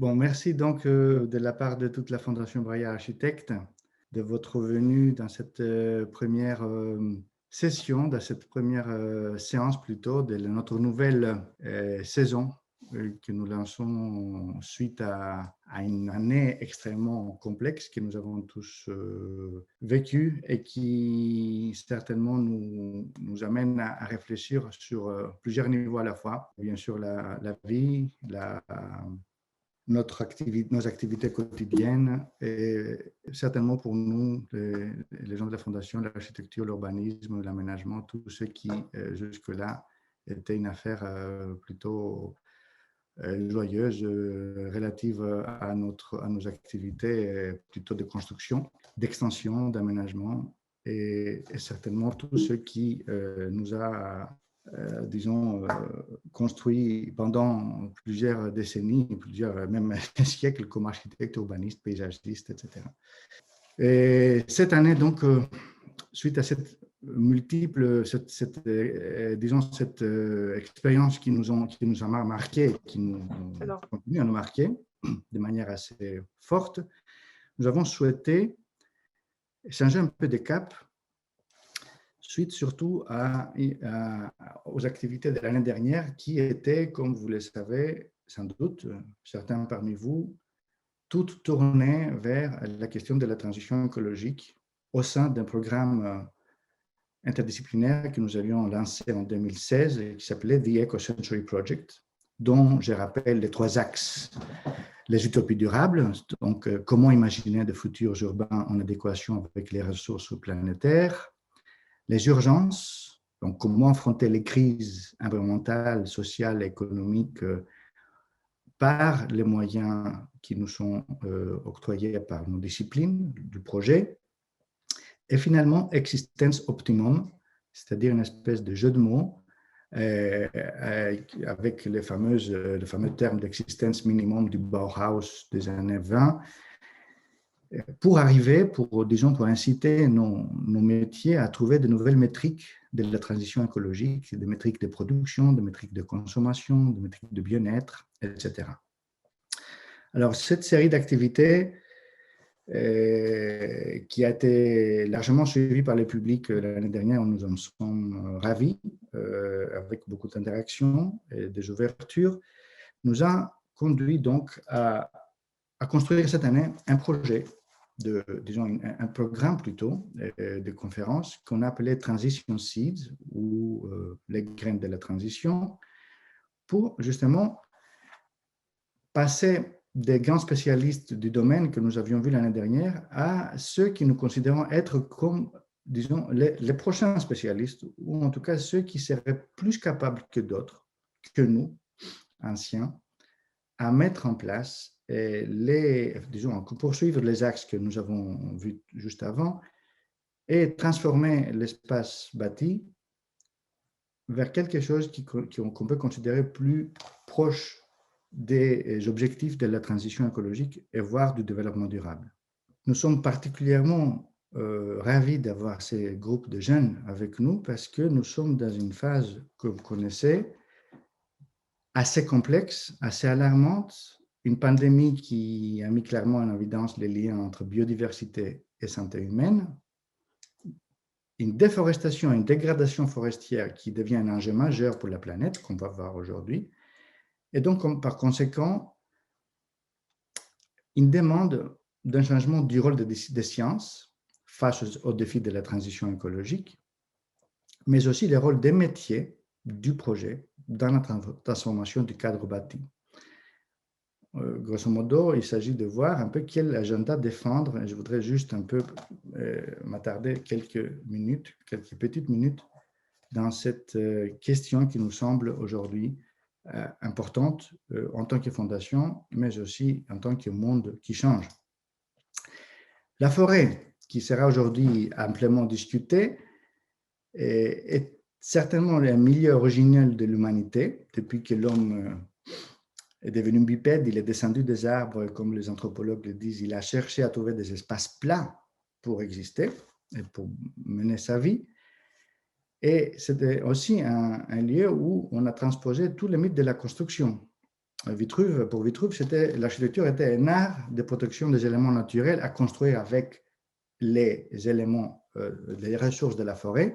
Bon, merci donc de la part de toute la Fondation Braya Architectes de votre venue dans cette première session, dans cette première séance plutôt de notre nouvelle saison que nous lançons suite à une année extrêmement complexe que nous avons tous vécue et qui certainement nous amène à réfléchir sur plusieurs niveaux à la fois. Bien sûr, la vie, nos activités quotidiennes et certainement pour nous, les gens de la Fondation, l'architecture, l'urbanisme, l'aménagement, tout ce qui jusque-là était une affaire plutôt joyeuse relative à nos activités plutôt de construction, d'extension, d'aménagement et certainement tout ce qui nous a construit pendant plusieurs décennies, plusieurs même siècles comme architecte, urbaniste, paysagiste, etc. Et cette année, donc, suite à cette cette expérience qui nous a marqué, qui nous continue à nous marquer de manière assez forte, nous avons souhaité changer un peu de cap suite surtout aux activités de l'année dernière qui étaient, comme vous le savez, sans doute, certains parmi vous, toutes tournées vers la question de la transition écologique au sein d'un programme interdisciplinaire que nous avions lancé en 2016 et qui s'appelait The Eco-Century Project, dont je rappelle les 3 axes. Les utopies durables, donc comment imaginer des futurs urbains en adéquation avec les ressources planétaires. Les urgences, donc comment affronter les crises environnementales, sociales, économiques par les moyens qui nous sont octroyés par nos disciplines du projet. Et finalement, existence optimum, c'est-à-dire une espèce de jeu de mots avec le fameux terme d'existence minimum du Bauhaus des années 20, pour arriver, pour inciter nos métiers à trouver de nouvelles métriques de la transition écologique, des métriques de production, des métriques de consommation, des métriques de bien-être, etc. Alors, cette série d'activités qui a été largement suivie par le public l'année dernière, nous en sommes ravis, avec beaucoup d'interactions et des ouvertures, nous a conduit donc à construire cette année un projet un programme plutôt de conférences qu'on appelait Transition Seeds ou les graines de la transition pour justement passer des grands spécialistes du domaine que nous avions vus l'année dernière à ceux qui nous considérons être comme, disons, les prochains spécialistes ou en tout cas ceux qui seraient plus capables que d'autres, que nous, anciens, à mettre en place poursuivre les axes que nous avons vus juste avant et transformer l'espace bâti vers quelque chose qu'on peut considérer plus proche des objectifs de la transition écologique et voire du développement durable. Nous sommes particulièrement ravis d'avoir ces groupes de jeunes avec nous parce que nous sommes dans une phase que vous connaissez, assez complexe, assez alarmante, une pandémie qui a mis clairement en évidence les liens entre biodiversité et santé humaine, une déforestation, une dégradation forestière qui devient un enjeu majeur pour la planète, qu'on va voir aujourd'hui, et donc par conséquent, une demande d'un changement du rôle des sciences face aux défis de la transition écologique, mais aussi le rôle des métiers du projet dans la transformation du cadre bâti. Grosso modo, il s'agit de voir un peu quel agenda défendre. Je voudrais juste un peu m'attarder quelques petites minutes dans cette question qui nous semble aujourd'hui importante en tant que fondation, mais aussi en tant que monde qui change. La forêt, qui sera aujourd'hui amplement discutée, est certainement le milieu originel de l'humanité depuis que l'homme est devenu bipède, il est descendu des arbres, comme les anthropologues le disent, il a cherché à trouver des espaces plats pour exister et pour mener sa vie. Et c'était aussi un lieu où on a transposé tous les mythes de la construction. Vitruve, pour Vitruve, l'architecture était un art de protection des éléments naturels à construire avec les éléments, les ressources de la forêt.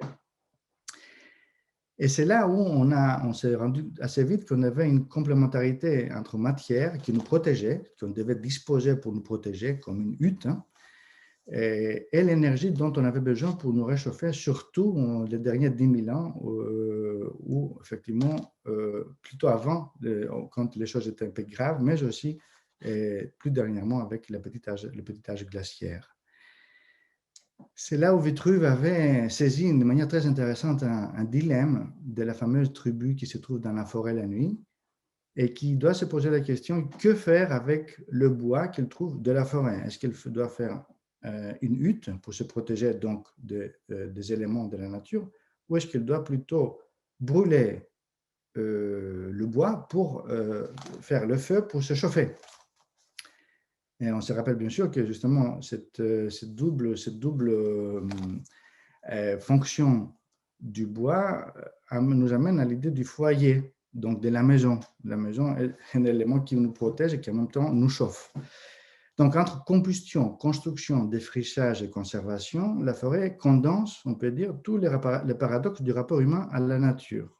Et c'est là où on s'est rendu assez vite qu'on avait une complémentarité entre matière qui nous protégeait, qu'on devait disposer pour nous protéger comme une hutte, hein, et l'énergie dont on avait besoin pour nous réchauffer, surtout les derniers 10 000 ans, où effectivement, plutôt avant, quand les choses étaient un peu graves, mais aussi plus dernièrement avec le petit âge glaciaire. C'est là où Vitruve avait saisi de manière très intéressante un dilemme de la fameuse tribu qui se trouve dans la forêt la nuit et qui doit se poser la question que faire avec le bois qu'il trouve de la forêt. Est-ce qu'il doit faire une hutte pour se protéger donc des éléments de la nature, ou est-ce qu'il doit plutôt brûler le bois pour faire le feu pour se chauffer? Et on se rappelle bien sûr que justement cette double fonction du bois nous amène à l'idée du foyer, donc de la maison. La maison est un élément qui nous protège et qui en même temps nous chauffe. Donc entre combustion, construction, défrichage et conservation, la forêt condense, on peut dire, tous les paradoxes du rapport humain à la nature.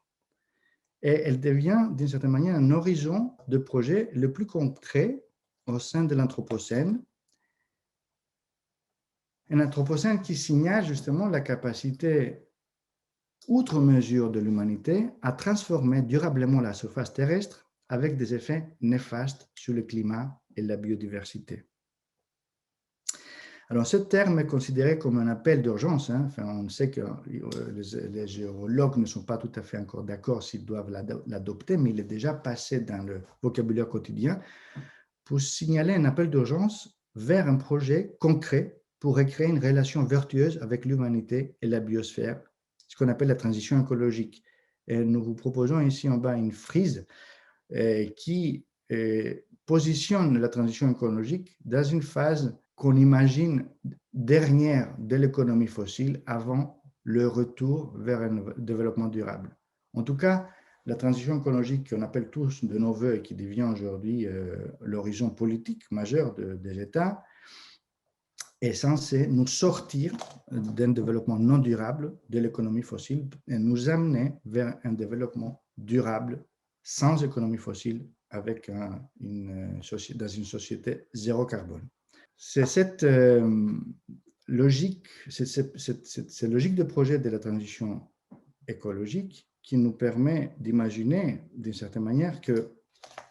Et elle devient d'une certaine manière un horizon de projet le plus concret au sein de l'Anthropocène. Un Anthropocène qui signale justement la capacité, outre mesure de l'humanité, à transformer durablement la surface terrestre avec des effets néfastes sur le climat et la biodiversité. Alors, ce terme est considéré comme un appel d'urgence. Hein. Enfin, on sait que les géologues ne sont pas tout à fait encore d'accord s'ils doivent l'adopter, mais il est déjà passé dans le vocabulaire quotidien pour signaler un appel d'urgence vers un projet concret pour recréer une relation vertueuse avec l'humanité et la biosphère, ce qu'on appelle la transition écologique. Et nous vous proposons ici en bas une frise qui positionne la transition écologique dans une phase qu'on imagine dernière de l'économie fossile avant le retour vers un développement durable. En tout cas, la transition écologique qu'on appelle tous de nos voeux et qui devient aujourd'hui l'horizon politique majeur des États est censée nous sortir d'un développement non durable de l'économie fossile et nous amener vers un développement durable sans économie fossile avec dans une société zéro carbone. C'est cette logique, cette logique de projet de la transition écologique qui nous permet d'imaginer d'une certaine manière que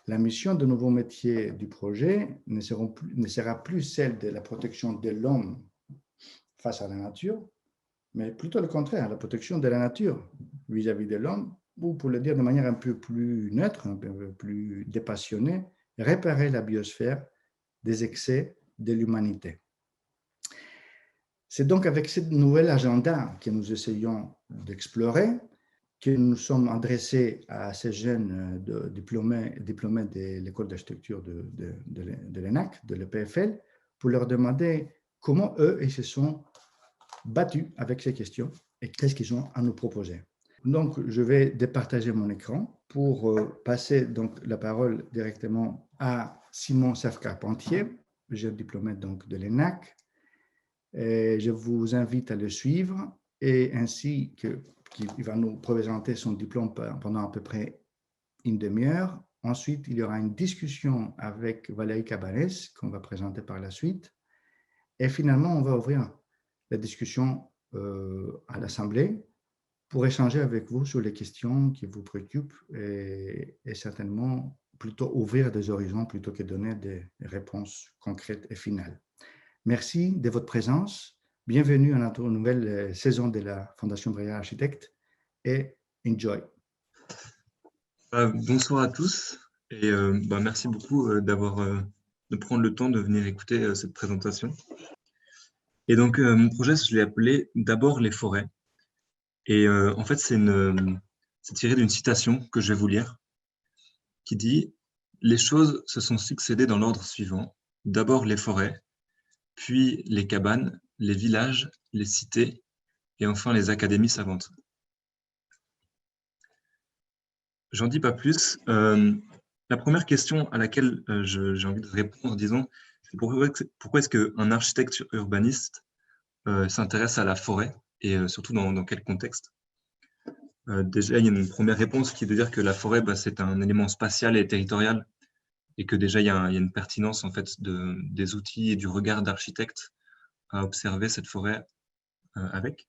la mission de nouveaux métiers du projet ne sera plus celle de la protection de l'homme face à la nature, mais plutôt le contraire, la protection de la nature vis-à-vis de l'homme, ou pour le dire de manière un peu plus neutre, un peu plus dépassionnée, réparer la biosphère des excès de l'humanité. C'est donc avec ce nouvel agenda que nous essayons d'explorer que nous sommes adressés à ces jeunes diplômés de l'école d'architecture de l'ENAC, de l'EPFL, pour leur demander comment eux, ils se sont battus avec ces questions et qu'est-ce qu'ils ont à nous proposer. Donc, je vais départager mon écran pour passer donc la parole directement à Simon Safcarpentier, jeune diplômé donc de l'ENAC. Et je vous invite à le suivre et ainsi qu'il va nous présenter son diplôme pendant à peu près une demi-heure. Ensuite, il y aura une discussion avec Valérie Cabanès qu'on va présenter par la suite. Et finalement, on va ouvrir la discussion à l'Assemblée pour échanger avec vous sur les questions qui vous préoccupent et certainement plutôt ouvrir des horizons plutôt que donner des réponses concrètes et finales. Merci de votre présence. Bienvenue à notre nouvelle saison de la Fondation Braillard Architecte et enjoy. Bonsoir à tous et merci beaucoup de prendre le temps de venir écouter cette présentation. Et donc, mon projet, je l'ai appelé « D'abord les forêts ». Et en fait, c'est tiré d'une citation que je vais vous lire qui dit « Les choses se sont succédées dans l'ordre suivant. D'abord les forêts, puis les cabanes, les villages, les cités et enfin les académies savantes. » J'en dis pas plus. La première question à laquelle j'ai envie de répondre, disons, c'est pourquoi est-ce qu'un architecte urbaniste s'intéresse à la forêt et surtout dans quel contexte? Déjà, il y a une première réponse qui est de dire que la forêt, c'est un élément spatial et territorial et que déjà, il y a une pertinence en fait, des outils et du regard d'architecte à observer cette forêt avec.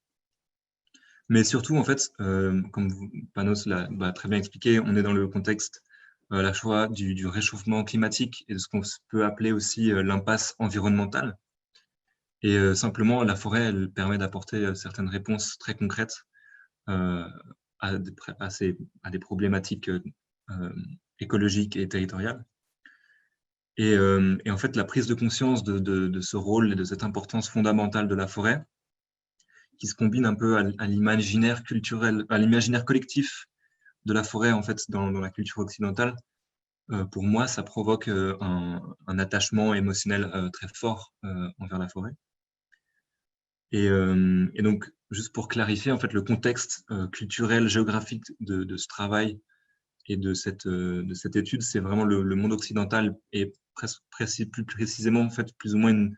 Mais surtout, en fait, comme Panos l'a très bien expliqué, on est dans le contexte à la fois du réchauffement climatique et de ce qu'on peut appeler aussi l'impasse environnementale. Et simplement, la forêt, elle permet d'apporter certaines réponses très concrètes à des problématiques écologiques et territoriales. Et en fait, la prise de conscience de ce rôle et de cette importance fondamentale de la forêt, qui se combine un peu à l'imaginaire culturel, à l'imaginaire collectif de la forêt en fait dans la culture occidentale, pour moi, ça provoque un attachement émotionnel très fort envers la forêt. Et donc, juste pour clarifier, en fait, le contexte culturel, géographique de ce travail et de cette étude, c'est vraiment le monde occidental et plus précisément, en fait, plus ou moins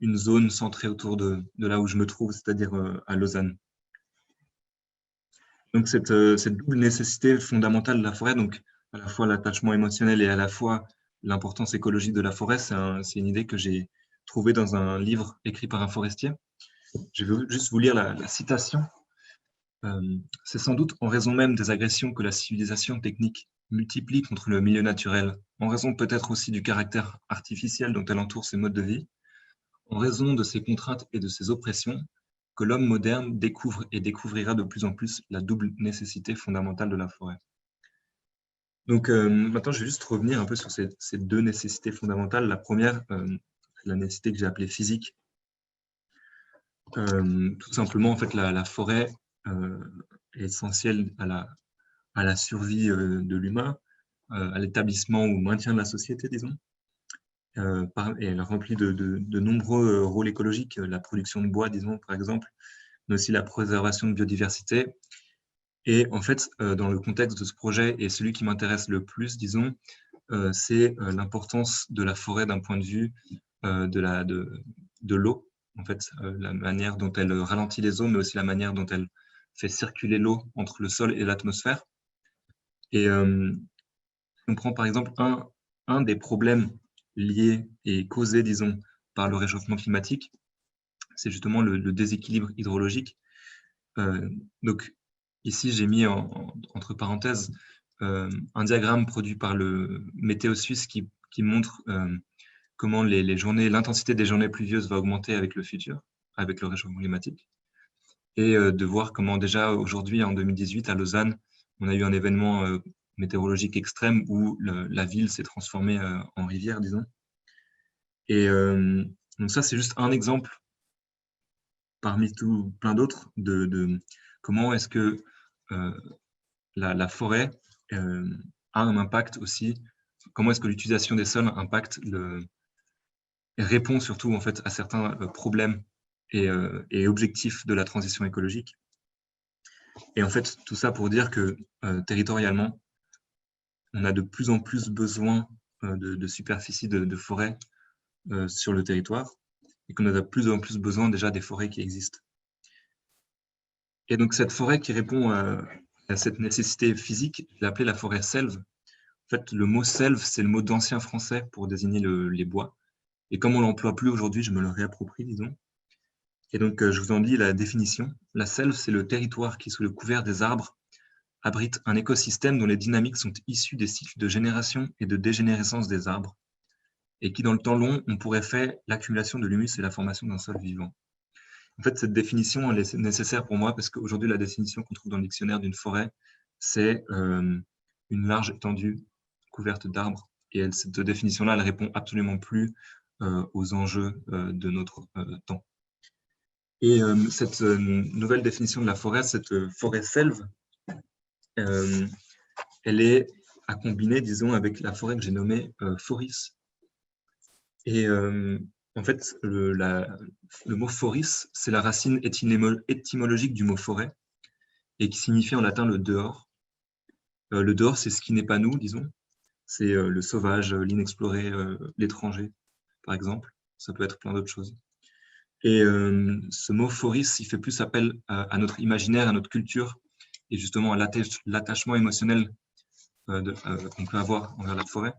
une zone centrée autour de là où je me trouve, c'est-à-dire à Lausanne. Donc, cette double nécessité fondamentale de la forêt, donc à la fois l'attachement émotionnel et à la fois l'importance écologique de la forêt, c'est une idée que j'ai trouvée dans un livre écrit par un forestier. Je vais juste vous lire la citation. C'est sans doute en raison même des agressions que la civilisation technique multiplie contre le milieu naturel, en raison peut-être aussi du caractère artificiel dont elle entoure ses modes de vie, en raison de ses contraintes et de ses oppressions, que l'homme moderne découvre et découvrira de plus en plus la double nécessité fondamentale de la forêt. Donc maintenant, je vais juste revenir un peu sur ces deux nécessités fondamentales. La première, la nécessité que j'ai appelée physique. Tout simplement, en fait, la forêt est essentielle à la survie de l'humain, à l'établissement ou au maintien de la société, disons. Et elle remplit de nombreux rôles écologiques, la production de bois, disons, par exemple, mais aussi la préservation de biodiversité. Et en fait, dans le contexte de ce projet, et celui qui m'intéresse le plus, disons, c'est l'importance de la forêt d'un point de vue de l'eau, en fait, la manière dont elle ralentit les eaux, mais aussi la manière dont elle fait circuler l'eau entre le sol et l'atmosphère. Et on prend par exemple un des problèmes liés et causés, disons, par le réchauffement climatique, c'est justement le déséquilibre hydrologique. Donc, ici, j'ai mis entre parenthèses un diagramme produit par le Météo Suisse qui montre comment l'intensité des journées pluvieuses va augmenter avec le futur, avec le réchauffement climatique. Et de voir comment déjà aujourd'hui, en 2018, à Lausanne, on a eu un événement météorologique extrême où la ville s'est transformée en rivière, disons. Et donc ça, c'est juste un exemple parmi plein d'autres de comment est-ce que la forêt a un impact aussi, comment est-ce que l'utilisation des sols impacte et répond surtout en fait à certains problèmes et objectifs de la transition écologique. Et en fait, tout ça pour dire que territorialement, on a de plus en plus besoin de superficie de forêt sur le territoire et qu'on a de plus en plus besoin déjà des forêts qui existent. Et donc, cette forêt qui répond à cette nécessité physique, je l'ai appelée la forêt selve. En fait, le mot selve, c'est le mot d'ancien français pour désigner les bois. Et comme on ne l'emploie plus aujourd'hui, je me le réapproprie, disons. Et donc, je vous en lis la définition. La selve, c'est le territoire qui, sous le couvert des arbres, abrite un écosystème dont les dynamiques sont issues des cycles de génération et de dégénérescence des arbres, et qui, dans le temps long, ont pour effet l'accumulation de l'humus et la formation d'un sol vivant. En fait, cette définition, elle est nécessaire pour moi parce qu'aujourd'hui, la définition qu'on trouve dans le dictionnaire d'une forêt, c'est une large étendue couverte d'arbres. Et cette définition-là, elle répond absolument plus aux enjeux de notre temps. Et cette nouvelle définition de la forêt, cette forêt selve, elle est à combiner, disons, avec la forêt que j'ai nommée foris. Et en fait, le mot foris, c'est la racine étymologique du mot forêt et qui signifie en latin le dehors. Le dehors, c'est ce qui n'est pas nous, disons. c'est le sauvage, l'inexploré, l'étranger, par exemple. Ça peut être plein d'autres choses. Et ce mot foris, il fait plus appel à notre imaginaire, à notre culture, et justement à l'attachement émotionnel qu'on peut avoir envers la forêt.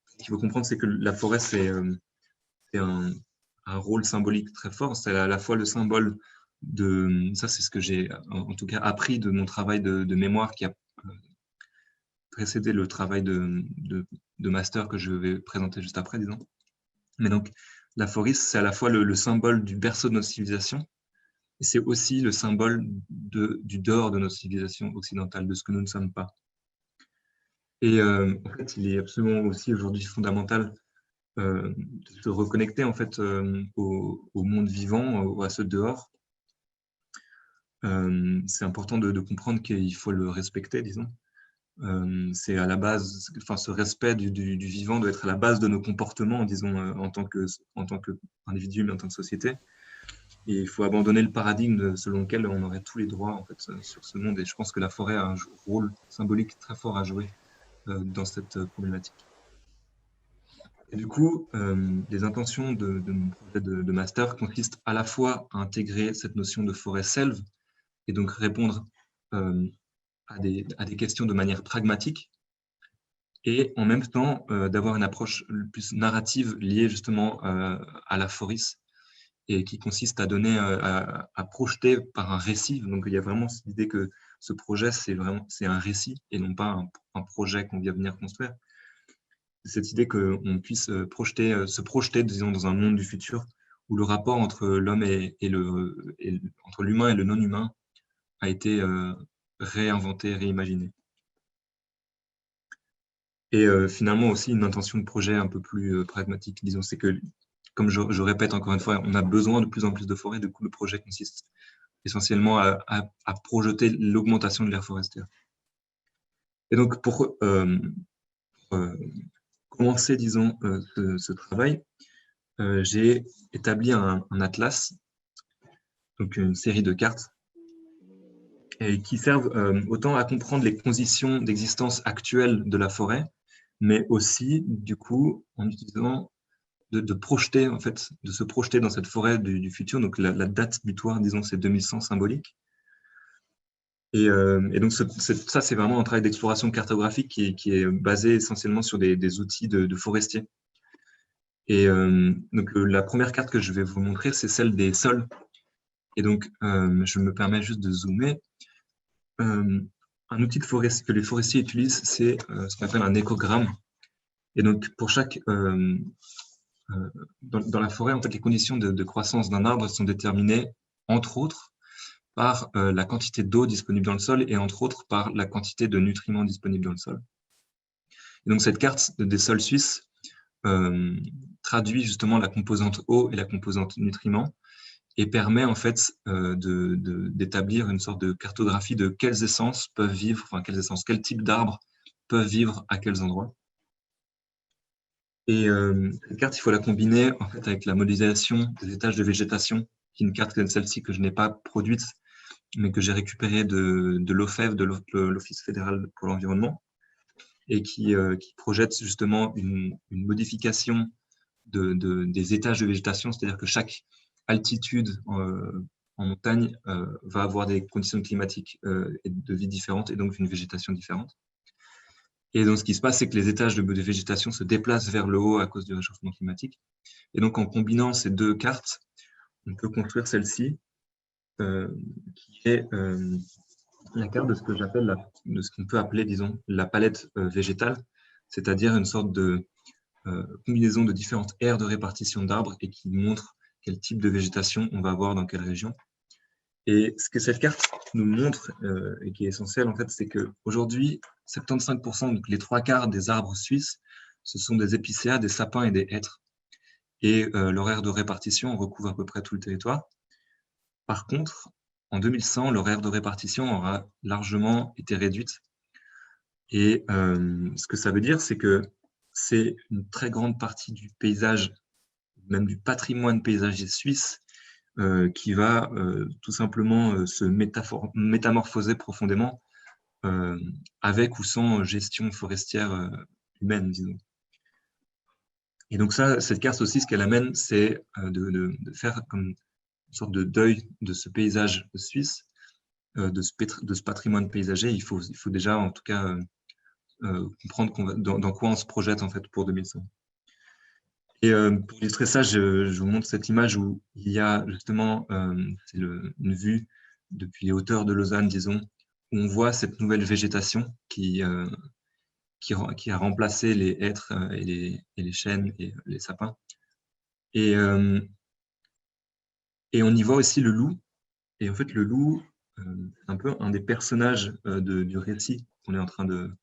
Ce qu'il faut comprendre, c'est que la forêt, c'est un rôle symbolique très fort. C'est à la fois le symbole de... Ça, c'est ce que j'ai en tout cas appris de mon travail de mémoire qui a précédé le travail de master que je vais présenter juste après, disons. Mais donc, la forêt, c'est à la fois le symbole du berceau de notre civilisation, et c'est aussi le symbole du dehors de notre civilisation occidentale, de ce que nous ne sommes pas. Et en fait, il est absolument aussi aujourd'hui fondamental de se reconnecter en fait au monde vivant, à ce dehors. C'est important de comprendre qu'il faut le respecter, disons. C'est à la base, enfin, ce respect du vivant doit être à la base de nos comportements, disons, en tant qu'individu, mais en tant que société. Et il faut abandonner le paradigme selon lequel on aurait tous les droits en fait, sur ce monde. Et je pense que la forêt a un rôle symbolique très fort à jouer dans cette problématique. Et du coup, les intentions de mon projet de master consistent à la fois à intégrer cette notion de forêt-selve et donc répondre à des questions de manière pragmatique, et en même temps d'avoir une approche plus narrative liée justement à la foris, et qui consiste à donner, à projeter par un récit. Donc il y a vraiment cette idée que ce projet, c'est un récit et non pas un projet qu'on vient venir construire. Cette idée qu'on puisse se projeter, disons, dans un monde du futur où le rapport entre l'homme entre l'humain et le non-humain a été réinventé, réimaginé. Et finalement aussi une intention de projet un peu plus pragmatique, disons, c'est que, comme je répète encore une fois, on a besoin de plus en plus de forêts. Du coup, le projet consiste essentiellement à projeter l'augmentation de l'aire forestière. Et donc, pour commencer, disons, ce travail, j'ai établi un atlas, donc une série de cartes, et qui servent autant à comprendre les conditions d'existence actuelles de la forêt, mais aussi, du coup, en utilisant de projeter, en fait, de se projeter dans cette forêt du futur. Donc, la date butoir, disons, c'est 2100 symbolique. Et donc, ça, c'est vraiment un travail d'exploration cartographique qui est basé essentiellement sur des outils de forestiers. Et donc, la première carte que je vais vous montrer, c'est celle des sols. Et donc, je me permets juste de zoomer. Un outil que les forestiers utilisent, c'est ce qu'on appelle un écogramme. Et donc, pour chaque... dans la forêt, en fait, les conditions de croissance d'un arbre sont déterminées, entre autres, par la quantité d'eau disponible dans le sol et, entre autres, par la quantité de nutriments disponibles dans le sol. Et donc, cette carte des sols suisses traduit justement la composante eau et la composante nutriments et permet en fait d'établir une sorte de cartographie de quelles essences peuvent vivre, enfin quels types d'arbres peuvent vivre à quels endroits. Et cette carte, il faut la combiner en fait avec la modélisation des étages de végétation, qui est une carte comme celle-ci que je n'ai pas produite, mais que j'ai récupérée de l'OFEV, de l'Office fédéral pour l'environnement, et qui projette justement une modification des étages de végétation, c'est-à-dire que chaque altitude en montagne va avoir des conditions climatiques et de vie différentes, et donc une végétation différente. Et donc, ce qui se passe, c'est que les étages de végétation se déplacent vers le haut à cause du réchauffement climatique. Et donc, en combinant ces deux cartes, on peut construire celle-ci, qui est la carte de ce que j'appelle, de ce qu'on peut appeler, disons, la palette végétale, c'est-à-dire une sorte de combinaison de différentes aires de répartition d'arbres et qui montre quel type de végétation on va avoir dans quelle région. Et ce que cette carte nous montre, et qui est essentiel, en fait, c'est qu'aujourd'hui, 75%, donc les 3/4 des arbres suisses, ce sont des épicéas, des sapins et des hêtres. Et leur aire de répartition recouvre à peu près tout le territoire. Par contre, en 2100, leur aire de répartition aura largement été réduite. Et ce que ça veut dire, c'est que c'est une très grande partie du paysage, même du patrimoine paysager suisse, qui va tout simplement se métamorphoser profondément avec ou sans gestion forestière humaine, disons. Et donc cette carte aussi, ce qu'elle amène, c'est de faire comme une sorte de deuil de ce paysage suisse, de ce patrimoine paysager. Il faut déjà, en tout cas, comprendre dans quoi on se projette en fait pour 2100. Et pour illustrer ça, je vous montre cette image où il y a justement c'est une vue depuis les hauteurs de Lausanne, disons, où on voit cette nouvelle végétation qui a remplacé les hêtres et les chênes et les sapins. Et on y voit aussi le loup. Et en fait, le loup, c'est un peu un des personnages du récit qu'on est en train de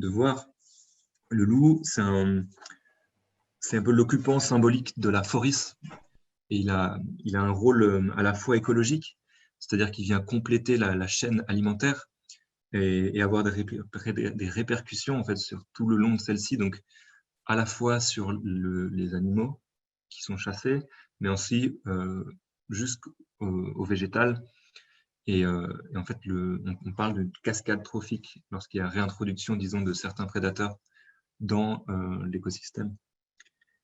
voir. Le loup, c'est un peu l'occupant symbolique de la forêt. Et il a un rôle à la fois écologique, c'est-à-dire qu'il vient compléter la chaîne alimentaire et avoir des répercussions en fait, sur tout le long de celle-ci, donc à la fois sur les animaux qui sont chassés, mais aussi jusqu'au végétal. Et en fait, on parle d'une cascade trophique lorsqu'il y a réintroduction, disons, de certains prédateurs dans l'écosystème.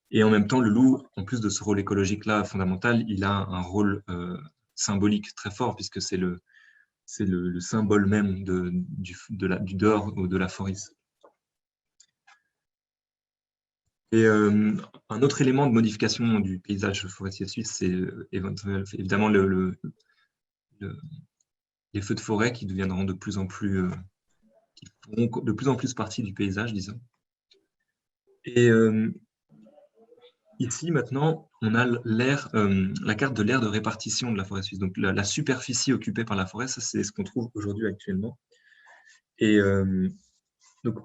Et en même temps, le loup, en plus de ce rôle écologique-là fondamental, il a un rôle symbolique très fort, puisque c'est le symbole même du dehors ou de la forêt. Et un autre élément de modification du paysage forestier suisse, c'est évidemment les feux de forêt qui deviendront de plus en plus, qui feront de plus en plus partie du paysage, disons. Et ici, maintenant, on a la carte de l'aire de répartition de la forêt suisse. Donc, la superficie occupée par la forêt, ça, c'est ce qu'on trouve aujourd'hui actuellement. Et donc,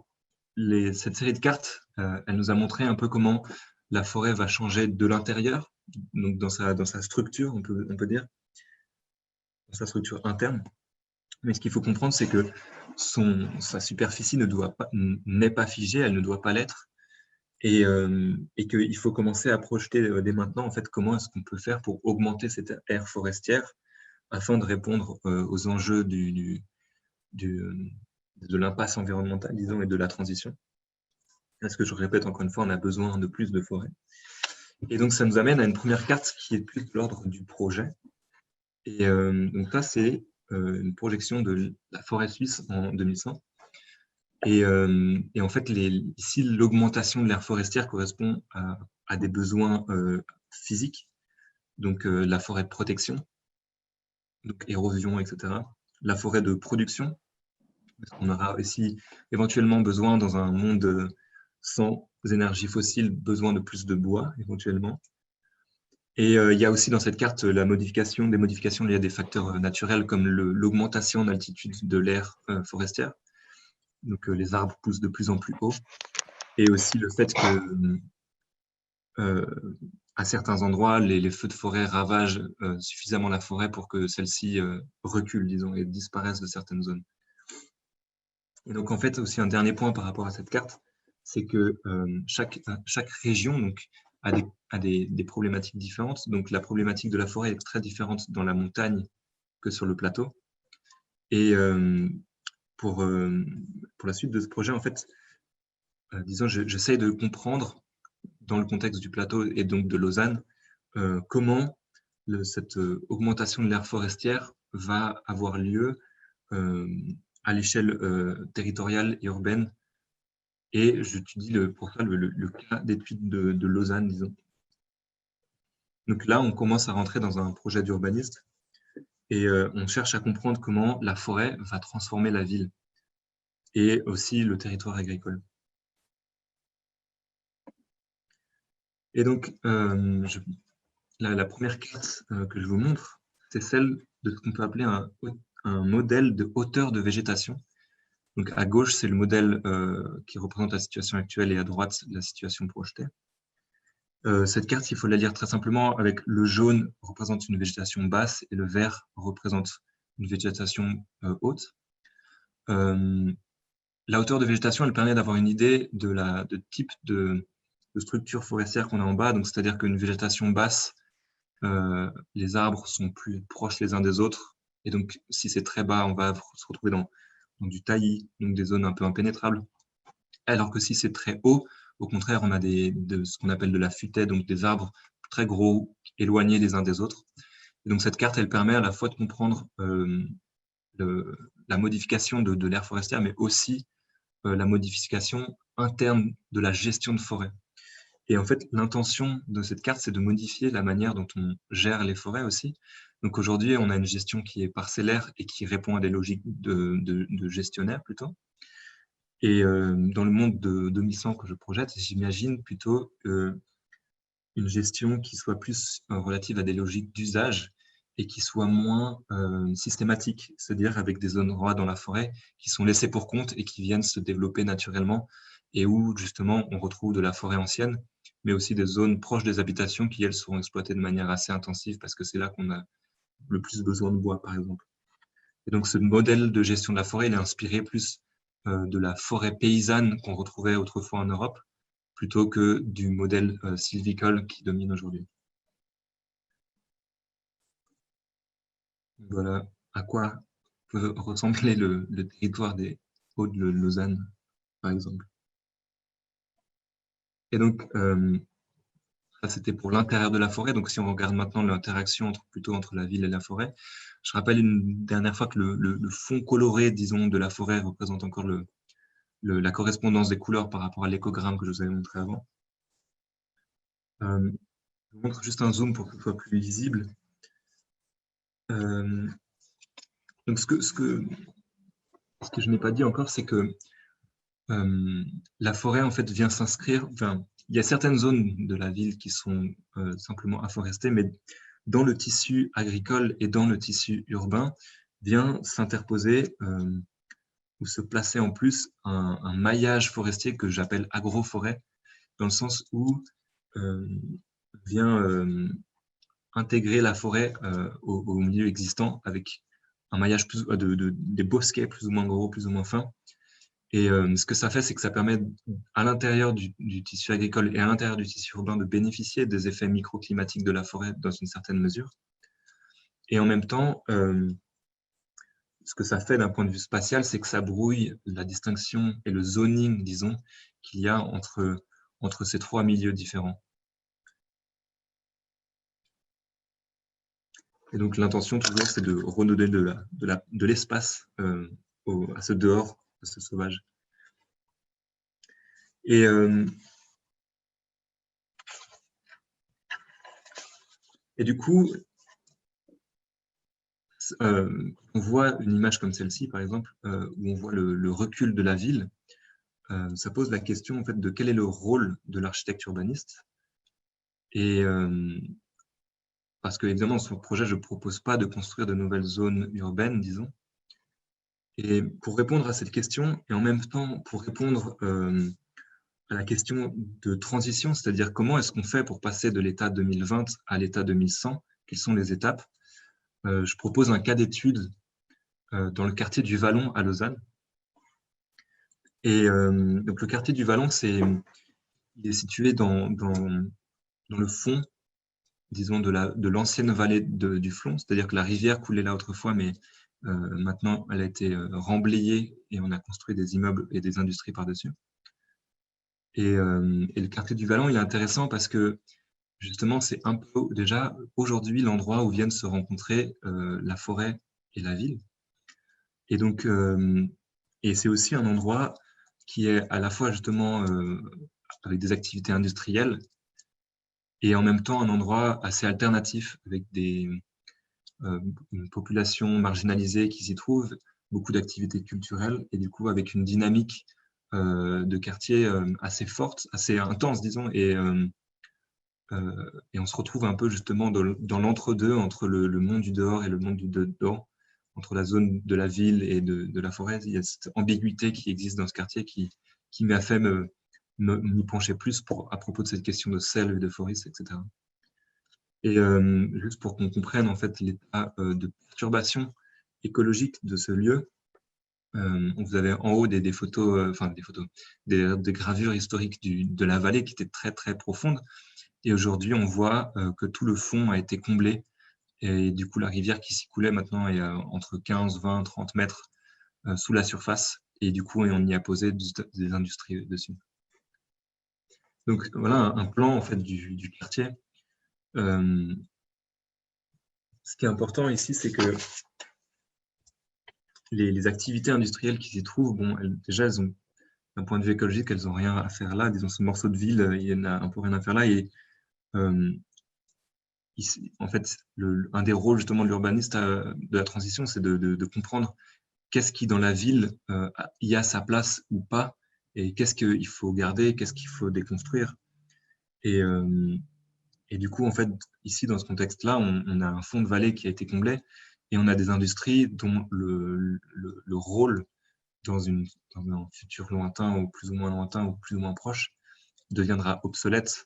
cette série de cartes, elle nous a montré un peu comment la forêt va changer de l'intérieur, donc dans sa structure, on peut dire, dans sa structure interne. Mais ce qu'il faut comprendre, c'est que sa superficie n'est pas figée, elle ne doit pas l'être. Et qu'il faut commencer à projeter dès maintenant en fait, comment est-ce qu'on peut faire pour augmenter cette aire forestière afin de répondre aux enjeux de l'impasse environnementale, disons, et de la transition. Parce que je répète encore une fois, on a besoin de plus de forêts. Et donc, ça nous amène à une première carte qui est plus de l'ordre du projet. Et donc là, c'est une projection de la forêt suisse en 2100. Et en fait, ici, l'augmentation de l'aire forestière correspond à des besoins physiques, donc la forêt de protection, donc érosion, etc. La forêt de production, parce qu'on aura aussi éventuellement besoin, dans un monde sans énergie fossile, besoin de plus de bois, éventuellement. Et il y a aussi dans cette carte des modifications liées à des facteurs naturels, comme l'augmentation d'altitude de l'aire forestière. Donc, les arbres poussent de plus en plus haut. Et aussi le fait que, à certains endroits, les feux de forêt ravagent suffisamment la forêt pour que celle-ci recule, disons, et disparaisse de certaines zones. Et donc, en fait, aussi un dernier point par rapport à cette carte, c'est que chaque région donc, a des problématiques différentes. Donc, la problématique de la forêt est très différente dans la montagne que sur le plateau. Et pour la suite de ce projet, en fait, disons, j'essaie de comprendre, dans le contexte du plateau et donc de Lausanne, comment cette augmentation de l'aire forestière va avoir lieu à l'échelle territoriale et urbaine. Et j'étudie pour ça le cas d'étude de Lausanne, disons. Donc là, on commence à rentrer dans un projet d'urbaniste et on cherche à comprendre comment la forêt va transformer la ville et aussi le territoire agricole. Et donc, la première carte que je vous montre, c'est celle de ce qu'on peut appeler un modèle de hauteur de végétation. Donc, à gauche, c'est le modèle qui représente la situation actuelle et à droite, la situation projetée. Cette carte, il faut la lire très simplement avec le jaune représente une végétation basse et le vert représente une végétation haute. La hauteur de végétation, elle permet d'avoir une idée de type de structure forestière qu'on a en bas. Donc, c'est-à-dire qu'une végétation basse, les arbres sont plus proches les uns des autres. Et donc, si c'est très bas, on va se retrouver dans du taillis, donc des zones un peu impénétrables. Alors que si c'est très haut, au contraire, on a ce qu'on appelle de la futaie, donc des arbres très gros, éloignés les uns des autres. Et donc cette carte, elle permet à la fois de comprendre la modification de l'aire forestière, mais aussi la modification interne de la gestion de forêt. Et en fait, l'intention de cette carte, c'est de modifier la manière dont on gère les forêts aussi. Donc aujourd'hui, on a une gestion qui est parcellaire et qui répond à des logiques de gestionnaire plutôt. Et dans le monde de 2100 que je projette, j'imagine plutôt une gestion qui soit plus relative à des logiques d'usage et qui soit moins systématique, c'est-à-dire avec des endroits dans la forêt qui sont laissés pour compte et qui viennent se développer naturellement et où justement on retrouve de la forêt ancienne, mais aussi des zones proches des habitations qui, elles, seront exploitées de manière assez intensive parce que c'est là qu'on a le plus besoin de bois, par exemple. Et donc ce modèle de gestion de la forêt, il est inspiré plus de la forêt paysanne qu'on retrouvait autrefois en Europe, plutôt que du modèle sylvicole qui domine aujourd'hui. Voilà à quoi peut ressembler le territoire des Hauts de Lausanne, par exemple. Et donc, ça c'était pour l'intérieur de la forêt. Donc, si on regarde maintenant l'interaction plutôt entre la ville et la forêt, je rappelle une dernière fois que le fond coloré, disons, de la forêt représente encore la correspondance des couleurs par rapport à l'écogramme que je vous avais montré avant. Je vous montre juste un zoom pour que ce soit plus lisible. Donc, ce que je n'ai pas dit encore, c'est que la forêt, en fait, vient s'inscrire. Enfin, il y a certaines zones de la ville qui sont simplement afforestées, mais dans le tissu agricole et dans le tissu urbain, vient s'interposer ou se placer en plus un maillage forestier que j'appelle agroforêt, dans le sens où vient intégrer la forêt au milieu existant avec un maillage des bosquets plus ou moins gros, plus ou moins fins. Et ce que ça fait, c'est que ça permet à l'intérieur du tissu agricole et à l'intérieur du tissu urbain de bénéficier des effets microclimatiques de la forêt dans une certaine mesure. Et en même temps, ce que ça fait d'un point de vue spatial, c'est que ça brouille la distinction et le zoning, disons, qu'il y a entre ces trois milieux différents. Et donc l'intention toujours, c'est de redonner de l'espace à ce dehors, à ce sauvage. Et du coup, on voit une image comme celle-ci, par exemple, où on voit le recul de la ville. Ça pose la question en fait, de quel est le rôle de l'architecte urbaniste. Et parce que, évidemment, dans ce projet, je ne propose pas de construire de nouvelles zones urbaines, disons. Et pour répondre à cette question, et en même temps pour répondre à la question de transition, c'est-à-dire comment est-ce qu'on fait pour passer de l'état 2020 à l'état 2100, quelles sont les étapes, je propose un cas d'étude dans le quartier du Vallon à Lausanne. Et donc le quartier du Vallon, il est situé dans le fond, disons, de l'ancienne vallée du Flon, c'est-à-dire que la rivière coulait là autrefois, mais maintenant elle a été remblayée et on a construit des immeubles et des industries par-dessus. Et le quartier du Vallon, il est intéressant parce que justement, c'est un peu déjà aujourd'hui l'endroit où viennent se rencontrer la forêt et la ville. Et donc, et c'est aussi un endroit qui est à la fois justement avec des activités industrielles et en même temps un endroit assez alternatif avec une population marginalisée qui s'y trouve, beaucoup d'activités culturelles et du coup avec une dynamique de quartier assez forte, assez intense, disons, et on se retrouve un peu justement dans l'entre-deux entre le monde du dehors et le monde du dedans, entre la zone de la ville et de la forêt. Il y a cette ambiguïté qui existe dans ce quartier qui m'a fait m'y pencher plus à propos de cette question de selve et de forest, etc. Et juste pour qu'on comprenne en fait l'état de perturbation écologique de ce lieu, vous avez en haut des photos, des gravures historiques de la vallée qui étaient très très profondes. Et aujourd'hui, on voit que tout le fond a été comblé. Et du coup, la rivière qui s'y coulait maintenant est entre 15, 20, 30 mètres sous la surface. et du coup, on y a posé des industries dessus. Donc voilà un plan en fait du quartier. Ce qui est important ici, c'est que les activités industrielles qui s'y trouvent, bon, déjà, elles ont, d'un point de vue écologique, elles n'ont rien à faire là. Disons, ce morceau de ville, il y en a un peu rien à faire là. Et en fait, un des rôles justement de l'urbaniste de la transition, c'est de comprendre qu'est-ce qui dans la ville y a sa place ou pas, et qu'est-ce qu'il faut garder, qu'est-ce qu'il faut déconstruire. Et du coup, en fait, ici, dans ce contexte-là, on a un fond de vallée qui a été comblé et on a des industries dont le rôle dans un futur lointain ou plus ou moins lointain ou plus ou moins proche deviendra obsolète.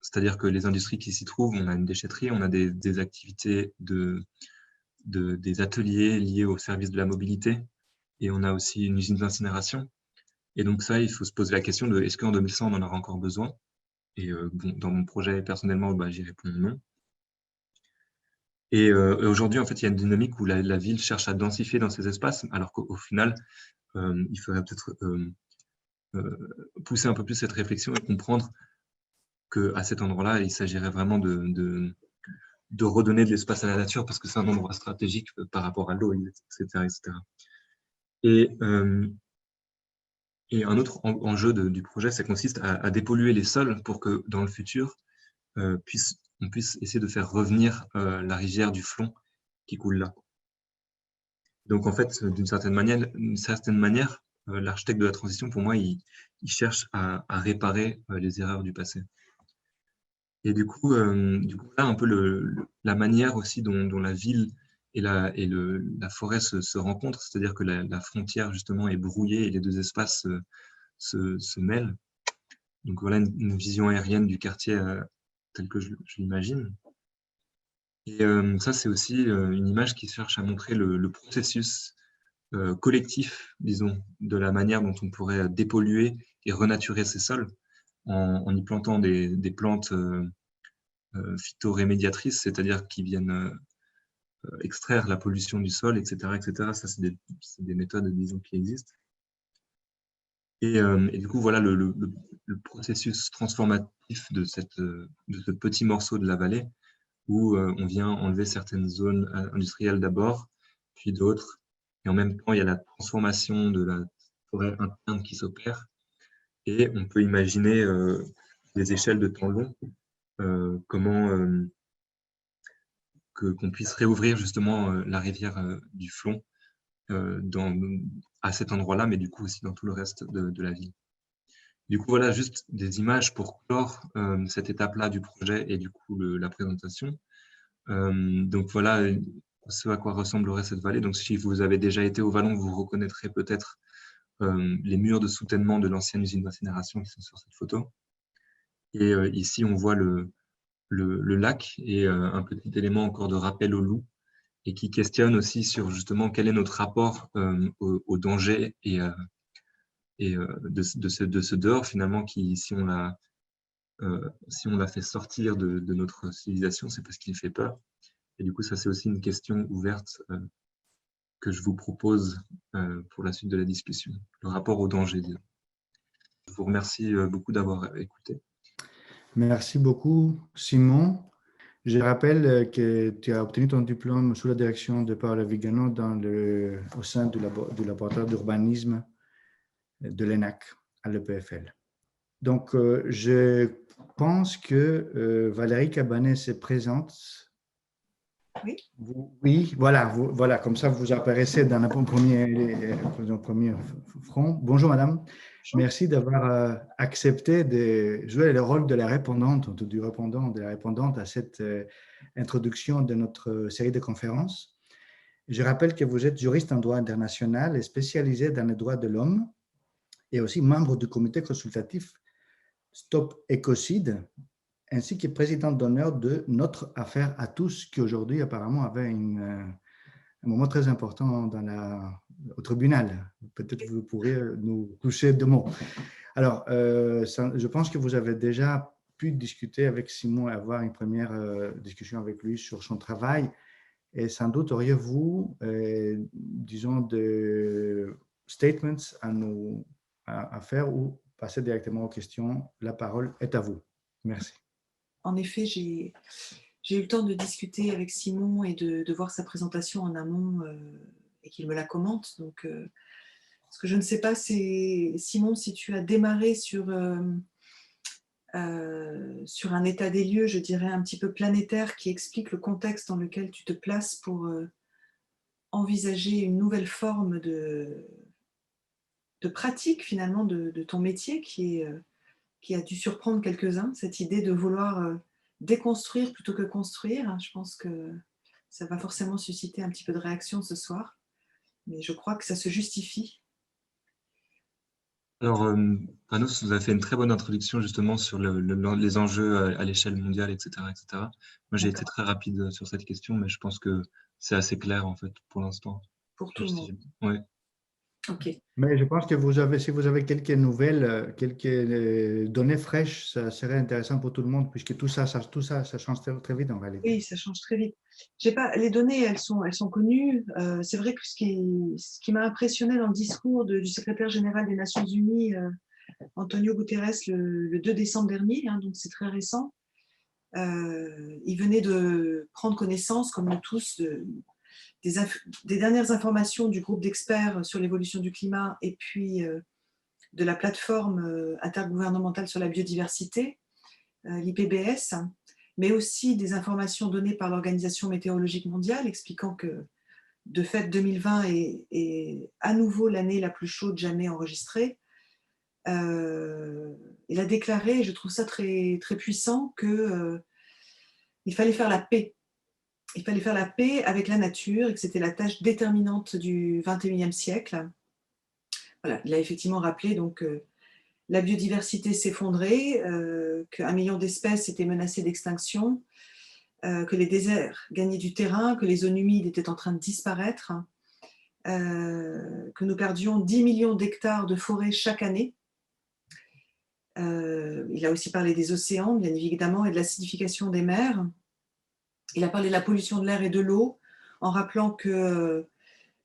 C'est-à-dire que les industries qui s'y trouvent, on a une déchetterie, on a des activités des ateliers liés au service de la mobilité et on a aussi une usine d'incinération. Et donc ça, il faut se poser la question de est-ce qu'en 2100, on en aura encore besoin? Et bon, dans mon projet, personnellement, j'y réponds non. Et aujourd'hui, en fait, il y a une dynamique où la ville cherche à densifier dans ces espaces, alors qu'au final, il faudrait peut-être pousser un peu plus cette réflexion et comprendre qu'à cet endroit-là, il s'agirait vraiment de redonner de l'espace à la nature parce que c'est un endroit stratégique par rapport à l'eau, etc., etc. Et un autre enjeu du projet, ça consiste à dépolluer les sols pour que dans le futur, on puisse essayer de faire revenir la rivière du Flon qui coule là. Donc en fait, d'une certaine manière, l'architecte de la transition, pour moi, il cherche à réparer les erreurs du passé. Et du coup là, un peu la manière aussi dont la ville et la forêt se rencontrent, c'est-à-dire que la frontière justement est brouillée et les deux espaces se mêlent. Donc voilà une vision aérienne du quartier telle que je l'imagine. Et ça, c'est aussi une image qui cherche à montrer le processus collectif, disons, de la manière dont on pourrait dépolluer et renaturer ces sols en y plantant des plantes phytorémédiatrices, c'est-à-dire qui viennent extraire la pollution du sol, etc. etc. Ça, c'est des méthodes, disons, qui existent. Et du coup, voilà le processus transformatif de ce petit morceau de la vallée où on vient enlever certaines zones industrielles d'abord, puis d'autres. Et en même temps, il y a la transformation de la forêt interne qui s'opère. Et on peut imaginer des échelles de temps long, comment qu'on puisse réouvrir justement la rivière du Flon à cet endroit-là, mais du coup aussi dans tout le reste de la ville. Du coup, voilà juste des images pour clore cette étape-là du projet et du coup la présentation. Donc voilà ce à quoi ressemblerait cette vallée. Donc si vous avez déjà été au Vallon, vous reconnaîtrez peut-être les murs de soutènement de l'ancienne usine d'incinération qui sont sur cette photo. Et ici, on voit le lac et un petit élément encore de rappel au loup et qui questionne aussi sur justement quel est notre rapport au danger et de ce dehors finalement qui, si on l'a fait sortir de notre civilisation, c'est parce qu'il fait peur. Et du coup, ça, c'est aussi une question ouverte que je vous propose pour la suite de la discussion, le rapport au danger. Je vous remercie beaucoup d'avoir écouté. Merci beaucoup, Simon. Je rappelle que tu as obtenu ton diplôme sous la direction de Paolo Vigano au sein du laboratoire d'urbanisme de l'ENAC à l'EPFL. Donc, je pense que Valérie Cabanès est présente. Oui. Oui, voilà, comme ça vous apparaissez dans le premier front. Bonjour madame, merci d'avoir accepté de jouer le rôle de la répondante, du répondant, de la répondante à cette introduction de notre série de conférences. Je rappelle que vous êtes juriste en droit international et spécialisé dans les droits de l'homme et aussi membre du comité consultatif Stop Écocide, ainsi que présidente d'honneur de Notre Affaire à tous, qui aujourd'hui apparemment avait un moment très important au tribunal. Peut-être que vous pourriez nous toucher deux mots. Alors, je pense que vous avez déjà pu discuter avec Simon et avoir une première discussion avec lui sur son travail. Et sans doute auriez-vous, disons, statements à faire ou passer directement aux questions. La parole est à vous. Merci. En effet, j'ai eu le temps de discuter avec Simon et de voir sa présentation en amont et qu'il me la commente. Donc, ce que je ne sais pas, c'est, Simon, si tu as démarré sur un état des lieux, je dirais un petit peu planétaire, qui explique le contexte dans lequel tu te places pour envisager une nouvelle forme de pratique finalement de ton métier qui a dû surprendre quelques-uns, cette idée de vouloir déconstruire plutôt que construire. Je pense que ça va forcément susciter un petit peu de réaction ce soir, mais je crois que ça se justifie. Alors, Panos vous a fait une très bonne introduction justement sur les enjeux à l'échelle mondiale, etc., etc. Moi, j'ai été très rapide sur cette question, mais je pense que c'est assez clair en fait pour l'instant. Pour tout le monde. Oui. Ok. Mais je pense que si vous avez quelques nouvelles, quelques données fraîches, ça serait intéressant pour tout le monde, puisque tout ça change très, très vite en réalité. Oui, ça change très vite. J'ai pas, les données, elles sont connues. C'est vrai que ce qui m'a impressionné dans le discours du secrétaire général des Nations Unies, Antonio Guterres, le 2 décembre dernier, donc c'est très récent, il venait de prendre connaissance, comme nous tous, des dernières informations du groupe d'experts sur l'évolution du climat et puis de la plateforme intergouvernementale sur la biodiversité, l'IPBES, mais aussi des informations données par l'Organisation météorologique mondiale expliquant que, de fait, 2020 est à nouveau l'année la plus chaude jamais enregistrée. Il a déclaré, et je trouve ça très, très puissant, qu'il fallait faire la paix. Il fallait faire la paix avec la nature et que c'était la tâche déterminante du XXIe siècle. Voilà, il a effectivement rappelé donc, la biodiversité s'effondrait, qu'1 million d'espèces étaient menacées d'extinction, que les déserts gagnaient du terrain, que les zones humides étaient en train de disparaître, que nous perdions 10 millions d'hectares de forêt chaque année. Il a aussi parlé des océans, bien évidemment, et de l'acidification des mers. Il a parlé de la pollution de l'air et de l'eau, en rappelant que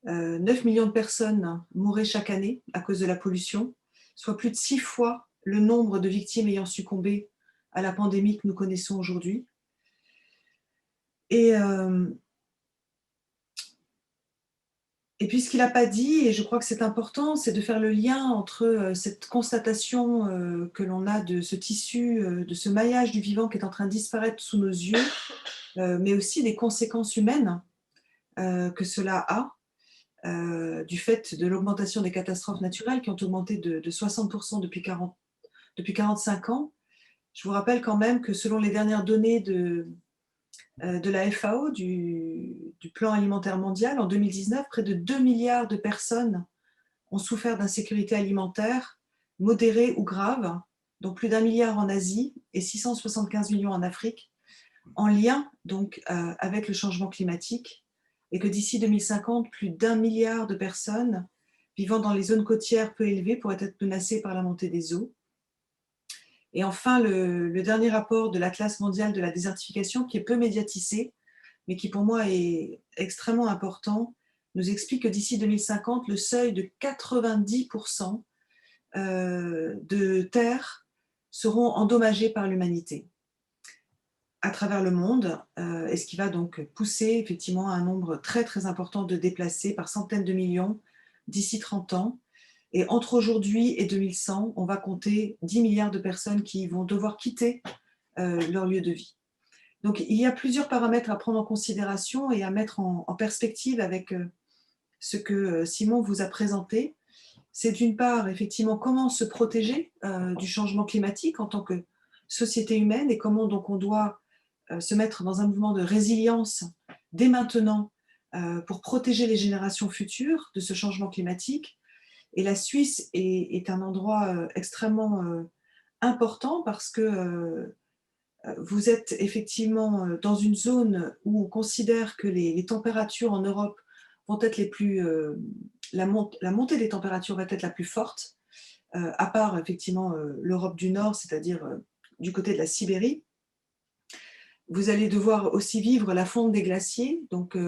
9 millions de personnes mouraient chaque année à cause de la pollution, soit plus de 6 fois le nombre de victimes ayant succombé à la pandémie que nous connaissons aujourd'hui. Et puis ce qu'il n'a pas dit, et je crois que c'est important, c'est de faire le lien entre cette constatation que l'on a de ce tissu, de ce maillage du vivant qui est en train de disparaître sous nos yeux, mais aussi des conséquences humaines que cela a, du fait de l'augmentation des catastrophes naturelles qui ont augmenté de 60% depuis 45 ans. Je vous rappelle quand même que selon les dernières données de la FAO, du plan alimentaire mondial, en 2019, près de 2 milliards de personnes ont souffert d'insécurité alimentaire, modérée ou grave, dont plus d'1 milliard en Asie et 675 millions en Afrique, en lien donc avec le changement climatique, et que d'ici 2050, plus d'1 milliard de personnes vivant dans les zones côtières peu élevées pourraient être menacées par la montée des eaux. Et enfin, le dernier rapport de l'Atlas mondial de la désertification, qui est peu médiatisé, mais qui pour moi est extrêmement important, nous explique que d'ici 2050, le seuil de 90% de terres seront endommagées par l'humanité à travers le monde, et ce qui va donc pousser effectivement un nombre très très important de déplacés par centaines de millions d'ici 30 ans. Et entre aujourd'hui et 2100, on va compter 10 milliards de personnes qui vont devoir quitter leur lieu de vie. Donc il y a plusieurs paramètres à prendre en considération et à mettre en perspective avec ce que Simon vous a présenté. C'est d'une part, effectivement, comment se protéger du changement climatique en tant que société humaine et comment donc on doit se mettre dans un mouvement de résilience dès maintenant pour protéger les générations futures de ce changement climatique. Et la Suisse est un endroit extrêmement important parce que vous êtes effectivement dans une zone où on considère que les températures en Europe vont être les plus... la montée des températures va être la plus forte, à part effectivement l'Europe du Nord, c'est-à-dire du côté de la Sibérie. Vous allez devoir aussi vivre la fonte des glaciers, donc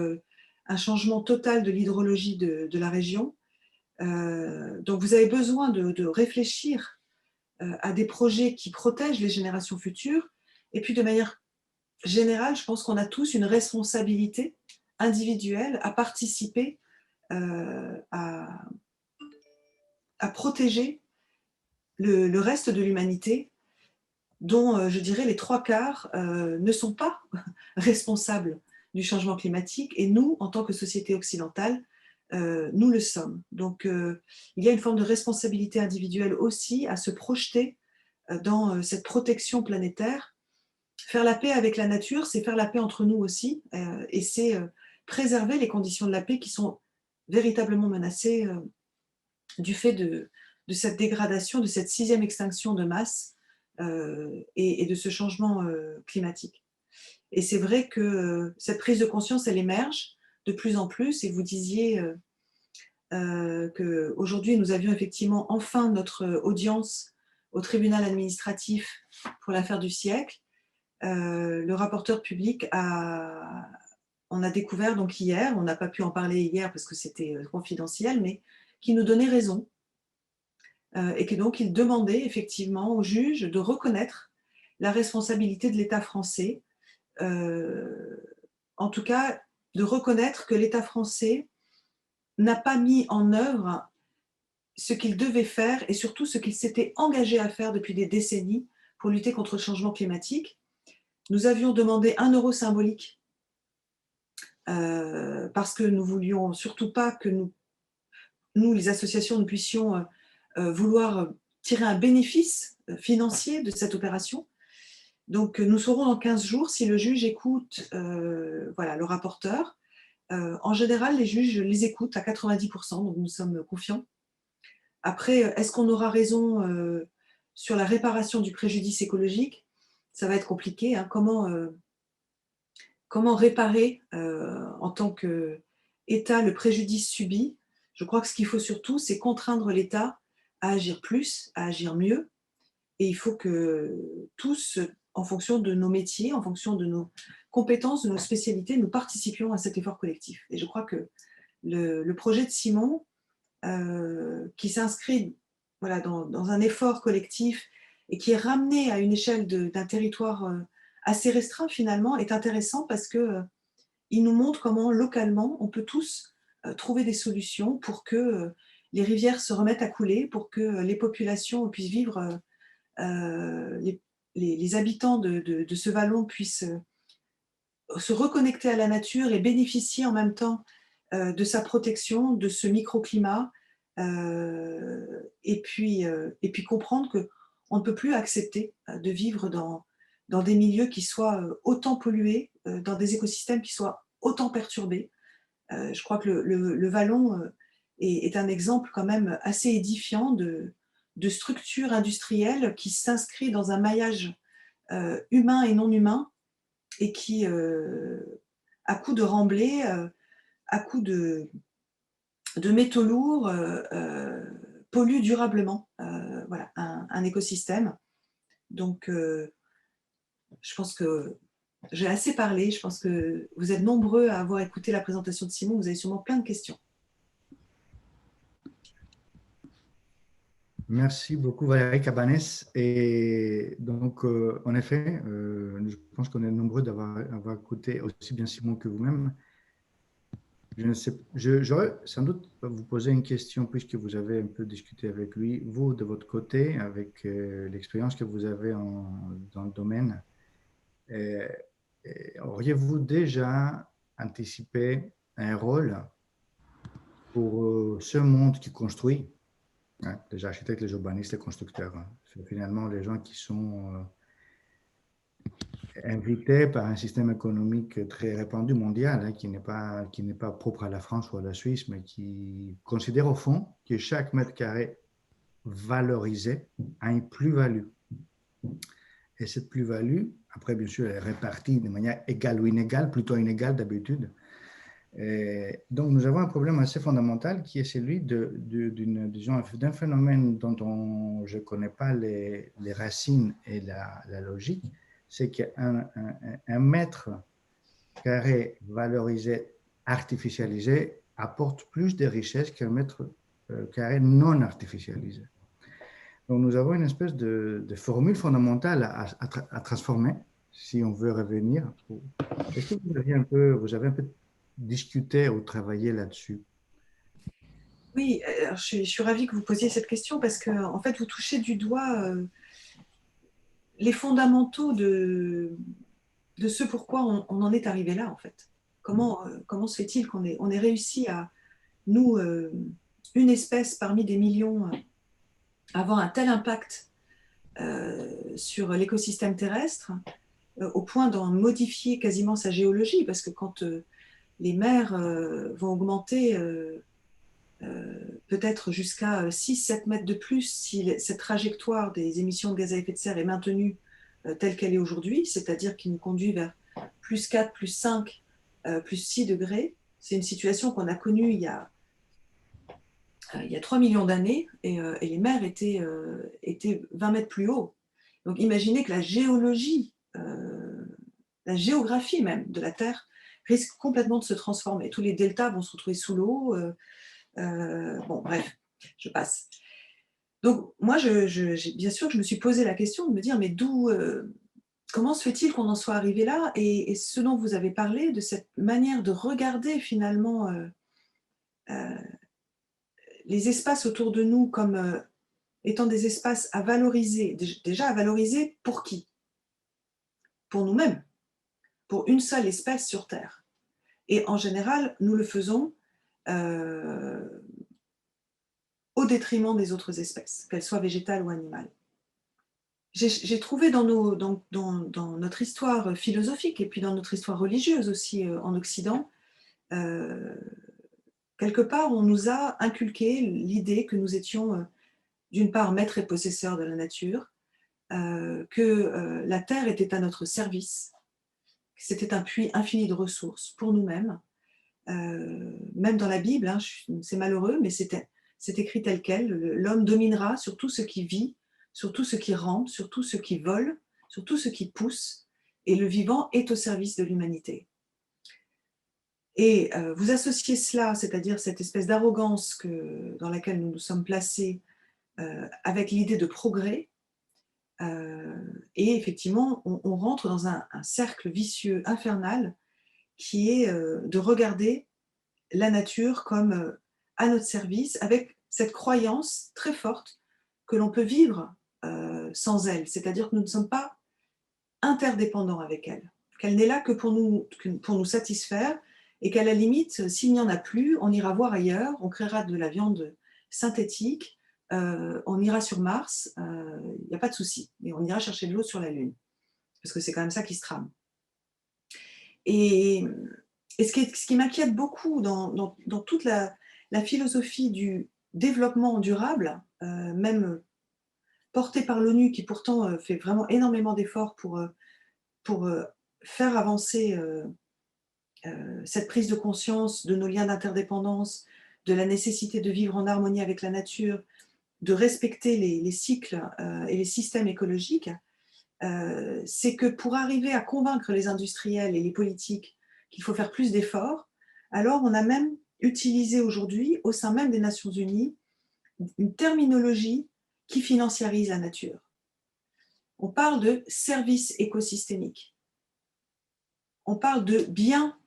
un changement total de l'hydrologie de la région, Donc, vous avez besoin de réfléchir à des projets qui protègent les générations futures. Et puis, de manière générale, je pense qu'on a tous une responsabilité individuelle à participer à protéger le reste de l'humanité, dont je dirais les 3/4 ne sont pas responsables du changement climatique, et nous, en tant que société occidentale, nous le sommes. Donc, il y a une forme de responsabilité individuelle aussi à se projeter dans cette protection planétaire. Faire la paix avec la nature, c'est faire la paix entre nous aussi, et c'est préserver les conditions de la paix qui sont véritablement menacées du fait de cette dégradation, de cette 6e extinction de masse et de ce changement climatique. Et c'est vrai que cette prise de conscience, elle émerge de plus en plus, et vous disiez qu'aujourd'hui, nous avions effectivement enfin notre audience au tribunal administratif pour l'affaire du siècle. Le rapporteur public on a découvert donc hier, on n'a pas pu en parler hier parce que c'était confidentiel, mais qui nous donnait raison, et que donc il demandait effectivement au juge de reconnaître la responsabilité de l'État français, en tout cas de reconnaître que l'État français n'a pas mis en œuvre ce qu'il devait faire et surtout ce qu'il s'était engagé à faire depuis des décennies pour lutter contre le changement climatique. Nous avions demandé 1 euro symbolique parce que nous voulions surtout pas que nous les associations, nous puissions vouloir tirer un bénéfice financier de cette opération. Donc, nous saurons dans 15 jours si le juge écoute voilà, le rapporteur. En général, les juges les écoutent à 90%, donc nous sommes confiants. Après, est-ce qu'on aura raison sur la réparation du préjudice écologique? Ça va être compliqué. Hein. Comment réparer en tant qu'État le préjudice subi? Je crois que ce qu'il faut surtout, c'est contraindre l'État à agir plus, à agir mieux. Et il faut que tous, en fonction de nos métiers, en fonction de nos compétences, de nos spécialités, nous participions à cet effort collectif. Et je crois que le projet de Simon, qui s'inscrit voilà, dans un effort collectif et qui est ramené à une échelle d'un territoire assez restreint finalement, est intéressant parce qu'il nous montre comment localement on peut tous trouver des solutions pour que les rivières se remettent à couler, pour que les populations puissent vivre, les habitants de ce vallon puissent se reconnecter à la nature et bénéficier en même temps de sa protection, de ce microclimat, et puis comprendre qu'on ne peut plus accepter de vivre dans des milieux qui soient autant pollués, dans des écosystèmes qui soient autant perturbés. Je crois que le Vallon est un exemple quand même assez édifiant de structure industrielle qui s'inscrit dans un maillage humain et non humain et qui, à coup de remblais, à coup de métaux lourds, pollue durablement voilà, un écosystème. Donc, je pense que j'ai assez parlé. Je pense que vous êtes nombreux à avoir écouté la présentation de Simon. Vous avez sûrement plein de questions. Merci beaucoup Valérie Cabanès. Et donc, en effet, je pense qu'on est nombreux d'avoir écouté aussi bien Simon que vous-même. J'aurais sans doute vous poser une question puisque vous avez un peu discuté avec lui. Vous, de votre côté, avec l'expérience que vous avez dans le domaine, auriez-vous déjà anticipé un rôle pour ce monde qui construit? Hein, les architectes, les urbanistes, les constructeurs. Hein. C'est finalement les gens qui sont invités par un système économique très répandu mondial, hein, qui n'est pas propre à la France ou à la Suisse, mais qui considère au fond que chaque mètre carré valorisé a une plus-value. Et cette plus-value, après, bien sûr, elle est répartie de manière égale ou inégale, plutôt inégale d'habitude. Donc, nous avons un problème assez fondamental qui est celui d'un phénomène dont je ne connais pas les racines et la logique, c'est qu'un mètre carré valorisé, artificialisé, apporte plus de richesse qu'un mètre carrés non artificialisés. Donc, nous avons une espèce de formule fondamentale à transformer si on veut revenir. Est-ce que vous avez un peu discuté ou travaillé là-dessus? Oui, alors je suis ravie que vous posiez cette question parce que en fait, vous touchez du doigt les fondamentaux de ce pourquoi on en est arrivé là, en fait. Comment se fait-il qu'on ait réussi à, nous, une espèce parmi des millions, avoir un tel impact sur l'écosystème terrestre, au point d'en modifier quasiment sa géologie, parce que quand les mers vont augmenter peut-être jusqu'à 6-7 mètres de plus si cette trajectoire des émissions de gaz à effet de serre est maintenue telle qu'elle est aujourd'hui, c'est-à-dire qui nous conduit vers plus 4, plus 5, plus 6 degrés. C'est une situation qu'on a connue il y a 3 millions d'années et les mers étaient 20 mètres plus haut. Donc imaginez que la géologie, la géographie même de la Terre risque complètement de se transformer. Tous les deltas vont se retrouver sous l'eau. Bon, bref, je passe. Donc moi, bien sûr que je me suis posé la question de me dire, mais comment se fait-il qu'on en soit arrivé là, et ce dont vous avez parlé, de cette manière de regarder finalement les espaces autour de nous comme étant des espaces à valoriser, déjà à valoriser pour qui? Pour nous-mêmes, pour une seule espèce sur Terre. Et en général, nous le faisons au détriment des autres espèces, qu'elles soient végétales ou animales. J'ai trouvé dans notre histoire philosophique et puis dans notre histoire religieuse aussi en Occident, quelque part, on nous a inculqué l'idée que nous étions d'une part maîtres et possesseurs de la nature, que la Terre était à notre service, que c'était un puits infini de ressources pour nous-mêmes. Même dans la Bible, hein, c'est malheureux, mais c'est écrit tel quel. L'homme dominera sur tout ce qui vit, sur tout ce qui rampe, sur tout ce qui vole, sur tout ce qui pousse, et le vivant est au service de l'humanité. Et vous associez cela, c'est-à-dire cette espèce d'arrogance dans laquelle nous nous sommes placés, avec l'idée de progrès, et effectivement, on rentre dans un cercle vicieux infernal qui est de regarder la nature comme à notre service, avec cette croyance très forte que l'on peut vivre sans elle, c'est-à-dire que nous ne sommes pas interdépendants avec elle, qu'elle n'est là que pour nous satisfaire, et qu'à la limite, s'il n'y en a plus, on ira voir ailleurs, on créera de la viande synthétique, on ira sur Mars, il n'y a pas de souci, et on ira chercher de l'eau sur la Lune, parce que c'est quand même ça qui se trame. Et ce qui m'inquiète beaucoup dans toute la philosophie du développement durable, même portée par l'ONU, qui pourtant fait vraiment énormément d'efforts pour faire avancer cette prise de conscience de nos liens d'interdépendance, de la nécessité de vivre en harmonie avec la nature, de respecter les cycles et les systèmes écologiques, c'est que pour arriver à convaincre les industriels et les politiques qu'il faut faire plus d'efforts, alors on a même utilisé aujourd'hui, au sein même des Nations Unies, une terminologie qui financiarise la nature. On parle de service écosystémique. On parle de biens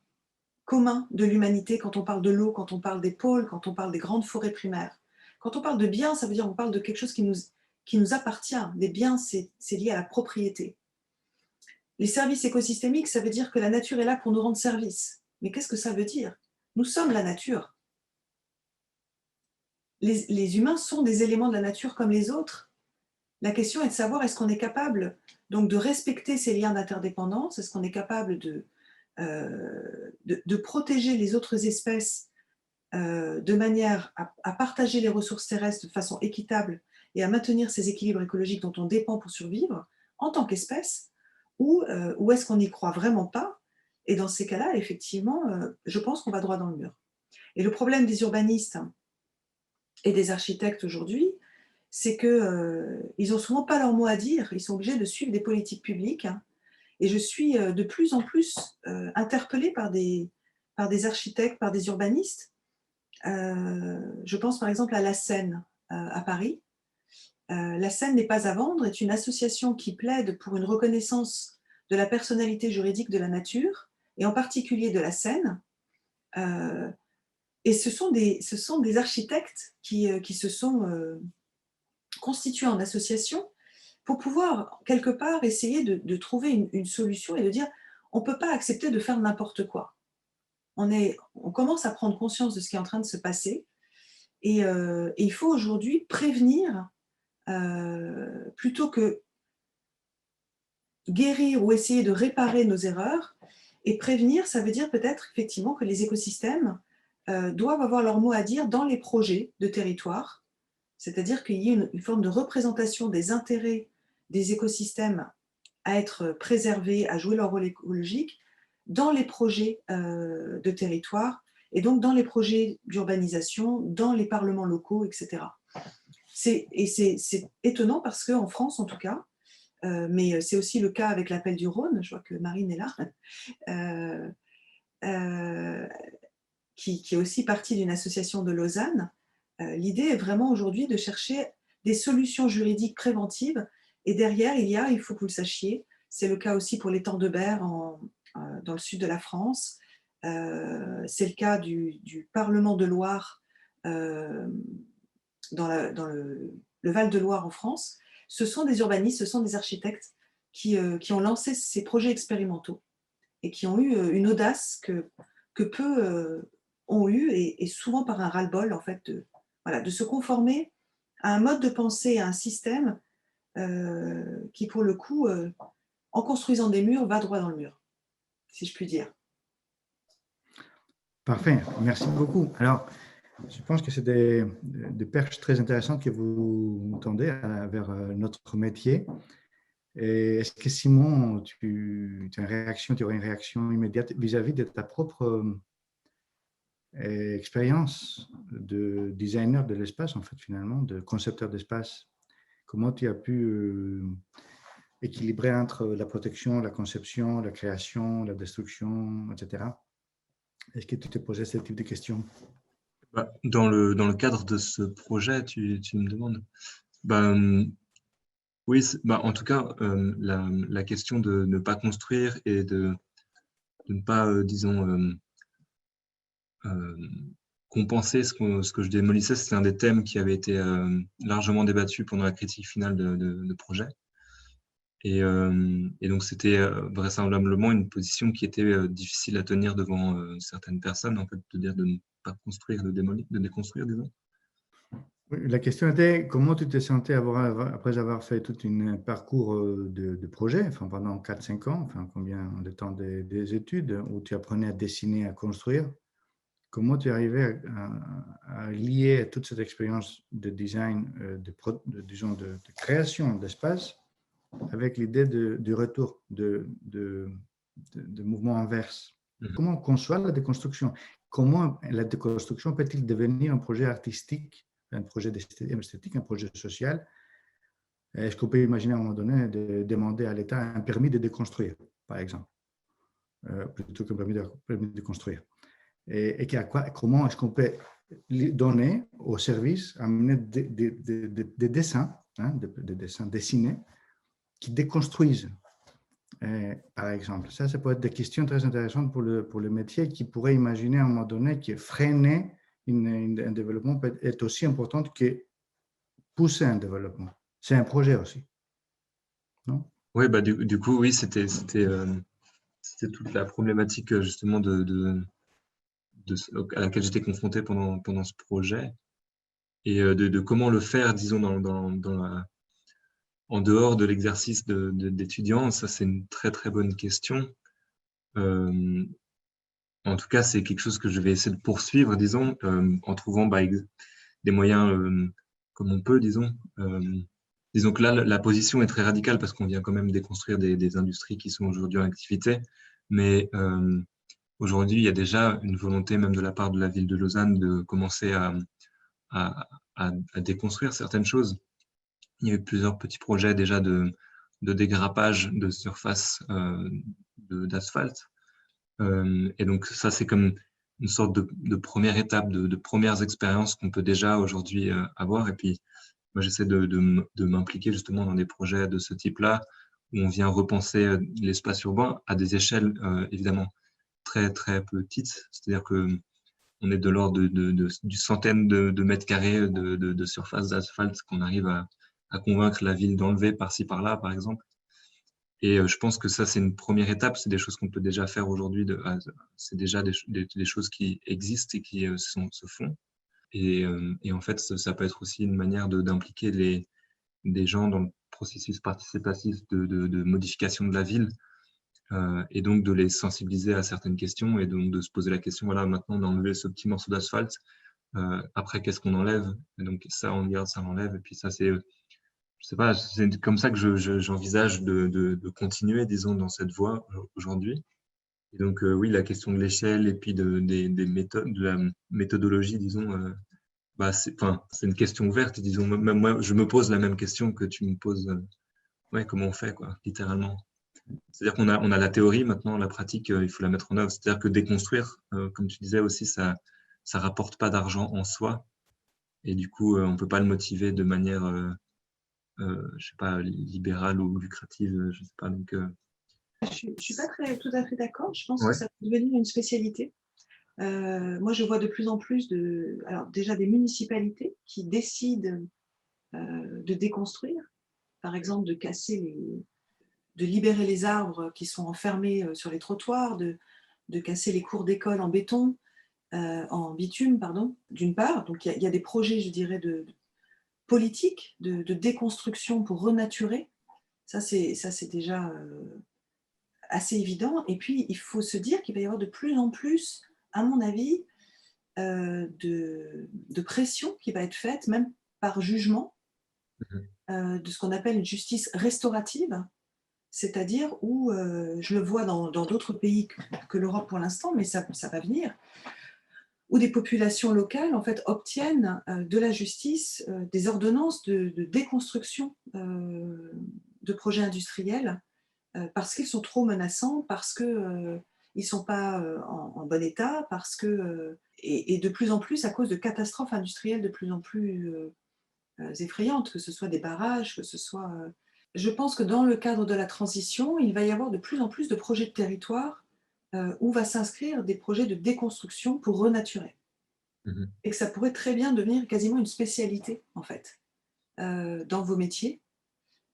communs de l'humanité quand on parle de l'eau, quand on parle des pôles, quand on parle des grandes forêts primaires. Quand on parle de biens, ça veut dire qu'on parle de quelque chose qui nous appartient. Des biens, c'est lié à la propriété. Les services écosystémiques, ça veut dire que la nature est là pour nous rendre service. Mais qu'est-ce que ça veut dire? Nous sommes la nature. Les humains sont des éléments de la nature comme les autres. La question est de savoir, est-ce qu'on est capable donc de respecter ces liens d'interdépendance? Est-ce qu'on est capable de protéger les autres espèces de manière à partager les ressources terrestres de façon équitable et à maintenir ces équilibres écologiques dont on dépend pour survivre en tant qu'espèce? Ou est-ce qu'on n'y croit vraiment pas? Et dans ces cas-là, effectivement, je pense qu'on va droit dans le mur. Et le problème des urbanistes et des architectes aujourd'hui, c'est qu'ils n'ont souvent pas leur mot à dire, ils sont obligés de suivre des politiques publiques. Et je suis de plus en plus interpellée par des architectes, par des urbanistes. je pense par exemple à la Seine à Paris. La Seine n'est pas à vendre est une association qui plaide pour une reconnaissance de la personnalité juridique de la nature, et en particulier de la Seine. Et ce sont des architectes qui se sont constitués en association pour pouvoir, quelque part, essayer de trouver une solution et de dire on ne peut pas accepter de faire n'importe quoi. On commence à prendre conscience de ce qui est en train de se passer, et il faut aujourd'hui prévenir plutôt que guérir ou essayer de réparer nos erreurs. Et prévenir, ça veut dire peut-être effectivement que les écosystèmes doivent avoir leur mot à dire dans les projets de territoire, c'est-à-dire qu'il y ait une forme de représentation des intérêts des écosystèmes à être préservés, à jouer leur rôle écologique dans les projets de territoire, et donc dans les projets d'urbanisation, dans les parlements locaux, etc. C'est étonnant parce qu'en France, en tout cas, mais c'est aussi le cas avec l'appel du Rhône, je vois que Marine est là, qui est aussi partie d'une association de Lausanne. L'idée est vraiment aujourd'hui de chercher des solutions juridiques préventives, et derrière, il faut que vous le sachiez, c'est le cas aussi pour l'étang de Berre dans le sud de la France, c'est le cas du Parlement de Loire dans le Val-de-Loire en France. Ce sont des urbanistes, ce sont des architectes qui ont lancé ces projets expérimentaux et qui ont eu une audace que peu ont eu, et souvent par un ras-le-bol en fait, de se conformer à un mode de pensée, à un système qui pour le coup, en construisant des murs, va droit dans le mur, si je puis dire. Parfait, merci beaucoup. Alors, je pense que c'est des perches très intéressantes que vous tendez vers notre métier. Et est-ce que Simon, tu aurais une réaction immédiate vis-à-vis de ta propre expérience de designer de l'espace, en fait, finalement, de concepteur d'espace? Comment tu as pu équilibrer entre la protection, la conception, la création, la destruction, etc. Est-ce que tu t'es posé ce type de questions? Dans le cadre de ce projet, tu me demandes. Oui, en tout cas, la question de ne pas construire et de ne pas, disons, compenser ce que je démolissais, c'était un des thèmes qui avait été largement débattu pendant la critique finale de projet. Et donc, c'était vraisemblablement une position qui était difficile à tenir devant certaines personnes, en fait, de dire de ne pas construire, de démolir, de déconstruire, disons. La question était comment tu te sentais après avoir fait tout un parcours de projet, enfin, pendant 4-5 ans, enfin, combien de temps des études, où tu apprenais à dessiner, à construire. Comment tu arrivais à lier toute cette expérience de design, disons de création d'espace, avec l'idée du retour de mouvement inverse? Comment on conçoit la déconstruction? Comment la déconstruction peut-il devenir un projet artistique, un projet esthétique, un projet social? Est-ce qu'on peut imaginer à un moment donné de demander à l'État un permis de déconstruire, par exemple, plutôt qu'un permis de construire? Et comment est-ce qu'on peut donner au service, amener des dessins, des dessins dessinés qui déconstruisent, par exemple. Ça peut être des questions très intéressantes pour le métier, qui pourrait imaginer à un moment donné que freiner un développement peut être aussi important que pousser un développement. C'est un projet aussi, non? Oui, du coup, oui, c'était toute la problématique justement à laquelle j'étais confronté pendant ce projet, et de comment le faire, disons, en dehors de l'exercice d'étudiant. Ça, c'est une très, très bonne question. En tout cas, c'est quelque chose que je vais essayer de poursuivre, disons, en trouvant des moyens comme on peut, disons. Disons que là, la position est très radicale parce qu'on vient quand même déconstruire des industries qui sont aujourd'hui en activité. Mais aujourd'hui, il y a déjà une volonté, même de la part de la ville de Lausanne, de commencer à déconstruire certaines choses. Il y a eu plusieurs petits projets déjà de dégrappage de surface d'asphalte. Et donc, ça, c'est comme une sorte de première étape, de premières expériences qu'on peut déjà aujourd'hui avoir. Et puis, moi, j'essaie de m'impliquer justement dans des projets de ce type-là, où on vient repenser l'espace urbain à des échelles évidemment très, très petites. C'est-à-dire que on est de l'ordre du centaine de mètres carrés de surface d'asphalte qu'on arrive à convaincre la ville d'enlever par-ci, par-là, par exemple. Et je pense que ça, c'est une première étape. C'est des choses qu'on peut déjà faire aujourd'hui. C'est déjà des choses qui existent et qui se font. Et en fait, ça peut être aussi une manière d'impliquer des gens dans le processus participatif de modification de la ville, et donc de les sensibiliser à certaines questions et donc de se poser la question, voilà, maintenant on a enlevé ce petit morceau d'asphalte, après qu'est-ce qu'on enlève? Et donc ça on garde, ça on enlève, et puis ça c'est, je sais pas, c'est comme ça que j'envisage de continuer, disons, dans cette voie aujourd'hui. Et donc oui, la question de l'échelle et puis des méthodes, de la méthodologie, disons, bah, c'est une question ouverte, disons. Même moi, je me pose la même question que tu me poses. Ouais, comment on fait, quoi, littéralement. C'est-à-dire on a la théorie, maintenant, la pratique, il faut la mettre en œuvre. C'est-à-dire que déconstruire, comme tu disais aussi, ça rapporte pas d'argent en soi. Et du coup, on peut pas le motiver de manière, je sais pas, libérale ou lucrative, je sais pas. Donc, Je ne suis pas tout à fait d'accord. Je pense que ouais. ça peut devenir une spécialité. Moi, je vois de plus en plus alors déjà des municipalités qui décident de déconstruire, par exemple de libérer les arbres qui sont enfermés sur les trottoirs, de casser les cours d'école en béton, en bitume, pardon, d'une part. Donc il y a des projets, je dirais, de politique, de déconstruction pour renaturer. Ça, c'est déjà assez évident. Et puis, il faut se dire qu'il va y avoir de plus en plus, à mon avis, de pression qui va être faite, même par jugement, de ce qu'on appelle une justice restaurative, c'est-à-dire où, je le vois dans d'autres pays que l'Europe pour l'instant, mais ça va venir, où des populations locales en fait, obtiennent de la justice des ordonnances de déconstruction de projets industriels parce qu'ils sont trop menaçants, parce qu'ils ne sont pas en bon état, parce que, et de plus en plus à cause de catastrophes industrielles de plus en plus effrayantes, que ce soit des barrages, que ce soit... Je pense que dans le cadre de la transition, il va y avoir de plus en plus de projets de territoire où va s'inscrire des projets de déconstruction pour renaturer. Et que ça pourrait très bien devenir quasiment une spécialité, en fait, dans vos métiers.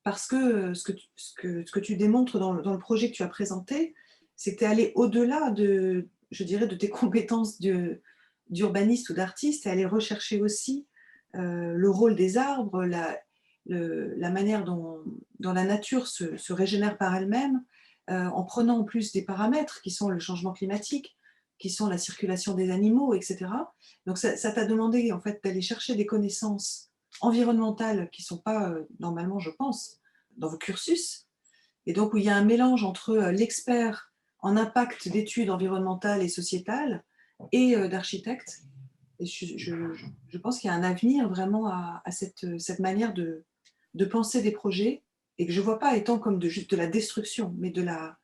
Parce que ce que tu démontres dans le projet que tu as présenté, c'est que tu es allé au-delà je dirais, de tes compétences d'urbaniste ou d'artiste, et aller rechercher aussi le rôle des arbres, la manière dont la nature se régénère par elle-même, en prenant en plus des paramètres qui sont le changement climatique, qui sont la circulation des animaux, etc. Donc ça t'a demandé en fait d'aller chercher des connaissances environnementales qui ne sont pas normalement, je pense, dans vos cursus, et donc où il y a un mélange entre l'expert en impact d'études environnementales et sociétales et d'architecte. Et je pense qu'il y a un avenir vraiment à cette manière de penser des projets, et que je ne vois pas étant comme juste de la destruction, mais de la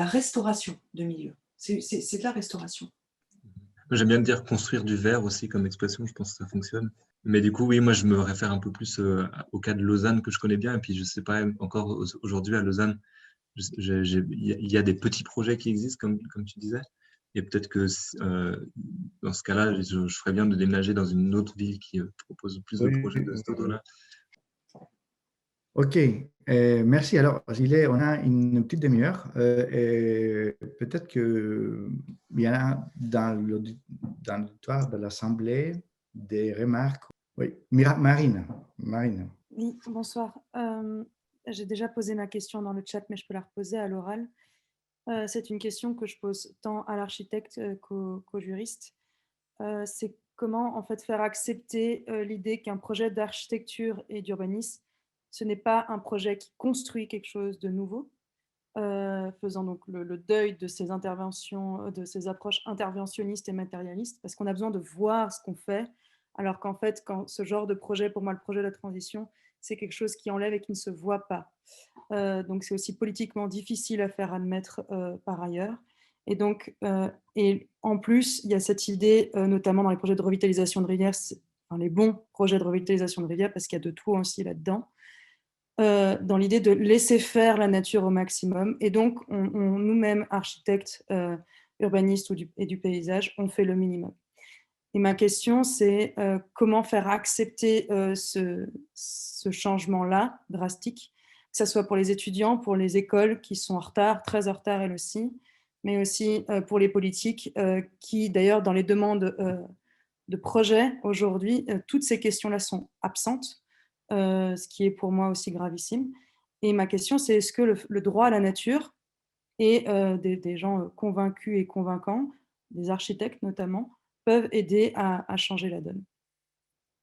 restauration de milieux. C'est de la restauration. J'aime bien dire construire du verre aussi comme expression, je pense que ça fonctionne. Mais du coup, oui, moi, je me réfère un peu plus au cas de Lausanne que je connais bien. Et puis, je ne sais pas, encore aujourd'hui à Lausanne, il y a des petits projets qui existent, comme tu disais. Et peut-être que dans ce cas-là, je ferais bien de déménager dans une autre ville qui propose plus de projets de cet ordre-là. Ok, merci. Alors, on a une petite demi-heure. Et peut-être qu'il y a dans l'auditoire de l'Assemblée des remarques. Oui, Marine. Oui, bonsoir. J'ai déjà posé ma question dans le chat, mais je peux la reposer à l'oral. C'est une question que je pose tant à l'architecte qu'au juriste. C'est comment en fait faire accepter l'idée qu'un projet d'architecture et d'urbanisme, ce n'est pas un projet qui construit quelque chose de nouveau, faisant donc le deuil de ces interventions, de ces approches interventionnistes et matérialistes, parce qu'on a besoin de voir ce qu'on fait, alors qu'en fait, quand ce genre de projet, pour moi, le projet de la transition, c'est quelque chose qui enlève et qui ne se voit pas. Donc c'est aussi politiquement difficile à faire admettre par ailleurs. Et donc, et en plus, il y a cette idée, notamment dans les projets de revitalisation de rivières, enfin, les bons projets de revitalisation de rivières, parce qu'il y a de tout aussi là-dedans, dans l'idée de laisser faire la nature au maximum. Et donc, nous-mêmes, architectes, urbanistes et du paysage, on fait le minimum. Et ma question, c'est comment faire accepter ce changement-là, drastique, que ce soit pour les étudiants, pour les écoles qui sont en retard, très en retard elles aussi, mais aussi pour les politiques qui, d'ailleurs, dans les demandes de projets aujourd'hui, toutes ces questions-là sont absentes, ce qui est pour moi aussi gravissime. Et ma question, c'est est-ce que le droit à la nature et des gens convaincus et convaincants, des architectes notamment, peuvent aider à changer la donne.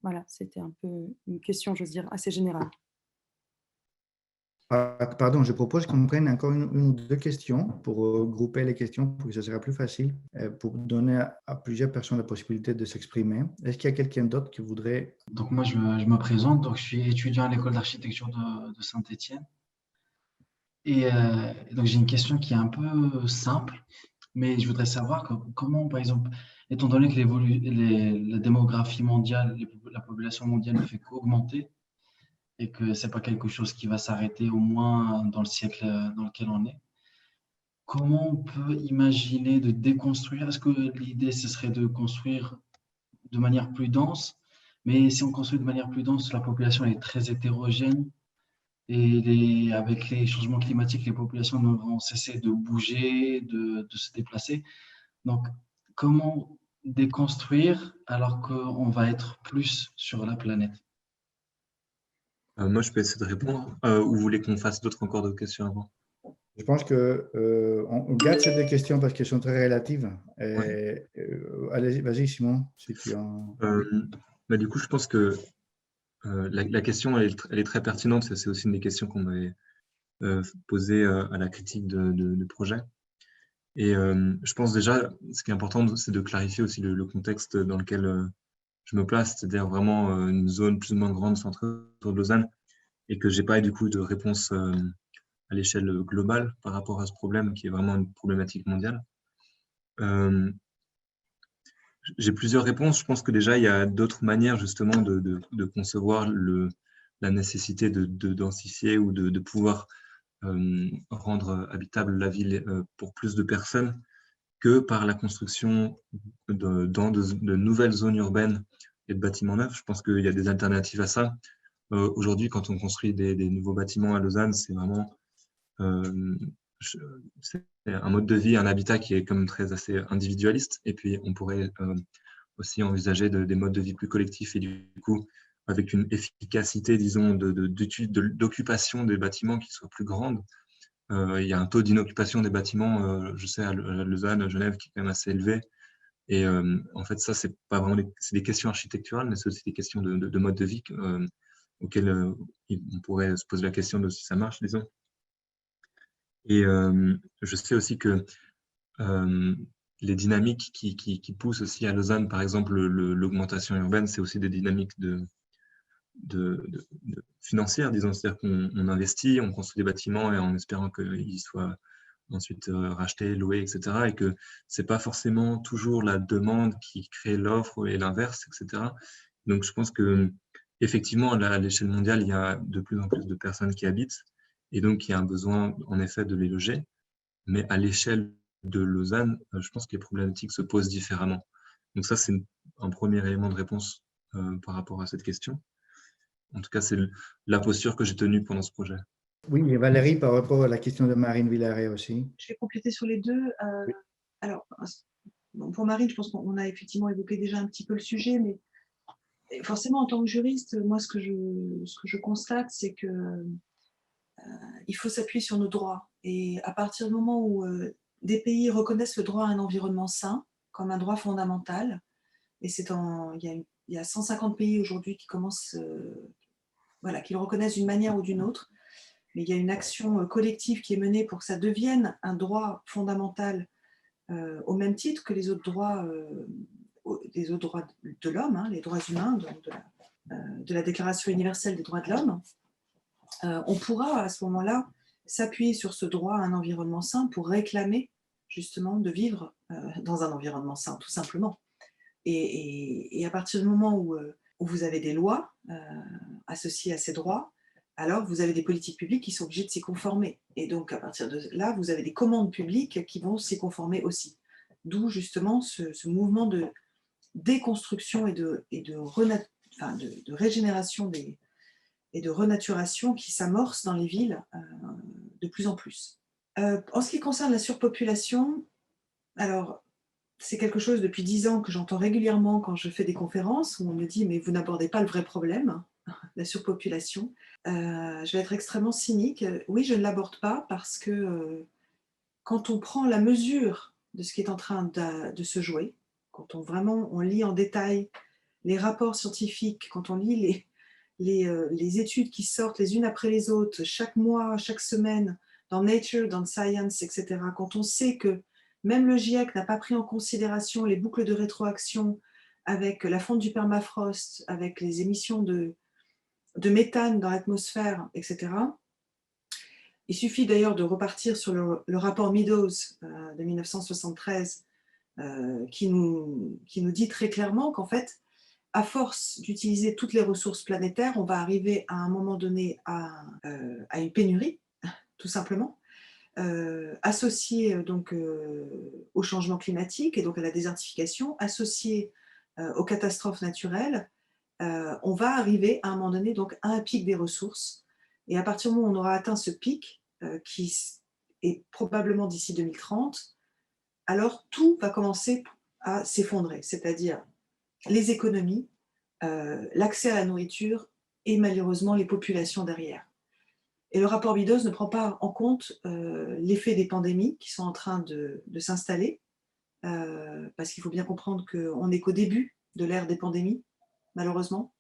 Voilà, c'était un peu une question, j'ose dire, assez générale. Pardon, je propose qu'on prenne encore une ou deux questions pour grouper les questions pour que ce sera plus facile, pour donner à plusieurs personnes la possibilité de s'exprimer. Est-ce qu'il y a quelqu'un d'autre qui voudrait… Donc moi, je me présente. Donc, je suis étudiant à l'école d'architecture de Saint-Étienne. Et donc, j'ai une question qui est un peu simple, mais je voudrais savoir comment, par exemple, étant donné que la démographie mondiale, la population mondiale ne fait qu'augmenter et que ce n'est pas quelque chose qui va s'arrêter au moins dans le siècle dans lequel on est, comment on peut imaginer de déconstruire? Est-ce que l'idée, ce serait de construire de manière plus dense? Mais si on construit de manière plus dense, la population est très hétérogène et avec les changements climatiques, les populations ne vont cesser de bouger, de se déplacer. Donc, comment déconstruire alors qu'on va être plus sur la planète? Moi, je peux essayer de répondre. Ou vous voulez qu'on fasse encore d'autres questions avant? Je pense qu'on garde ces deux questions parce qu'elles sont très relatives. Ouais. Allez, vas-y, Simon, si tu en… Du coup, je pense que la question, elle est très pertinente. C'est aussi une des questions qu'on m'avait posées à la critique de projet. Et je pense déjà, ce qui est important, c'est de clarifier aussi le contexte dans lequel je me place, c'est-à-dire vraiment une zone plus ou moins grande centrée autour de Lausanne, et que j'ai pas du coup de réponse à l'échelle globale par rapport à ce problème qui est vraiment une problématique mondiale. J'ai plusieurs réponses. Je pense que déjà, il y a d'autres manières justement de concevoir la nécessité de densifier ou de pouvoir rendre habitable la ville pour plus de personnes que par la construction de nouvelles zones urbaines et de bâtiments neufs. Je pense qu'il y a des alternatives à ça. Aujourd'hui, quand on construit des nouveaux bâtiments à Lausanne, c'est vraiment c'est un mode de vie, un habitat qui est comme assez individualiste. Et puis, on pourrait aussi envisager des modes de vie plus collectifs et du coup, avec une efficacité, disons, d'occupation des bâtiments qui soit plus grande. Il y a un taux d'inoccupation des bâtiments, je sais, à Lausanne, à Genève, qui est quand même assez élevé. Et en fait, ça, c'est pas vraiment c'est des questions architecturales, mais c'est aussi des questions de mode de vie auxquelles on pourrait se poser la question de si ça marche, disons. Et je sais aussi que les dynamiques qui poussent aussi à Lausanne, par exemple, l'augmentation urbaine, c'est aussi des dynamiques financières, disons. C'est-à-dire qu'on investit, on construit des bâtiments et en espérant qu'ils soient ensuite rachetés, loués, etc. Et que c'est pas forcément toujours la demande qui crée l'offre et l'inverse, etc. Donc, je pense que effectivement, à l'échelle mondiale, il y a de plus en plus de personnes qui habitent et donc il y a un besoin, en effet, de les loger. Mais à l'échelle de Lausanne, je pense que les problématiques se posent différemment. Donc ça, c'est un premier élément de réponse par rapport à cette question. En tout cas, c'est la posture que j'ai tenue pendant ce projet. Oui, et Valérie, par rapport à la question de Marine Villaret aussi. Je vais compléter sur les deux. Oui. Alors, pour Marine, je pense qu'on a effectivement évoqué déjà un petit peu le sujet, mais forcément, en tant que juriste, moi, ce que je constate, c'est que il faut s'appuyer sur nos droits. Et à partir du moment où des pays reconnaissent le droit à un environnement sain comme un droit fondamental, et il y a 150 pays aujourd'hui qui commencent, qui le reconnaissent d'une manière ou d'une autre, mais il y a une action collective qui est menée pour que ça devienne un droit fondamental au même titre que les autres droits de l'homme, hein, les droits humains de la Déclaration universelle des droits de l'homme. On pourra à ce moment-là s'appuyer sur ce droit à un environnement sain pour réclamer justement, de vivre dans un environnement sain, tout simplement. Et à partir du moment où vous avez des lois associées à ces droits, alors vous avez des politiques publiques qui sont obligées de s'y conformer. Et donc, à partir de là, vous avez des commandes publiques qui vont s'y conformer aussi. D'où justement ce mouvement de déconstruction et de régénération et de renaturation qui s'amorce dans les villes de plus en plus. En ce qui concerne la surpopulation, alors c'est quelque chose depuis 10 ans que j'entends régulièrement quand je fais des conférences où on me dit « mais vous n'abordez pas le vrai problème, la surpopulation ». Je vais être extrêmement cynique. Oui, je ne l'aborde pas parce que quand on prend la mesure de ce qui est en train de se jouer, quand on lit en détail les rapports scientifiques, quand on lit les études qui sortent les unes après les autres, chaque mois, chaque semaine, dans Nature, dans Science, etc., quand on sait que même le GIEC n'a pas pris en considération les boucles de rétroaction avec la fonte du permafrost, avec les émissions de méthane dans l'atmosphère, etc. Il suffit d'ailleurs de repartir sur le rapport Meadows de 1973 qui nous dit très clairement qu'en fait, à force d'utiliser toutes les ressources planétaires, on va arriver à un moment donné à une pénurie, tout simplement, associée donc au changement climatique et donc à la désertification, associée aux catastrophes naturelles. On va arriver à un moment donné donc à un pic des ressources. Et à partir du moment où on aura atteint ce pic, qui est probablement d'ici 2030, alors tout va commencer à s'effondrer, c'est-à-dire les économies, l'accès à la nourriture et malheureusement les populations derrière. Et le rapport Meadows ne prend pas en compte l'effet des pandémies qui sont en train de s'installer, parce qu'il faut bien comprendre qu'on n'est qu'au début de l'ère des pandémies, malheureusement.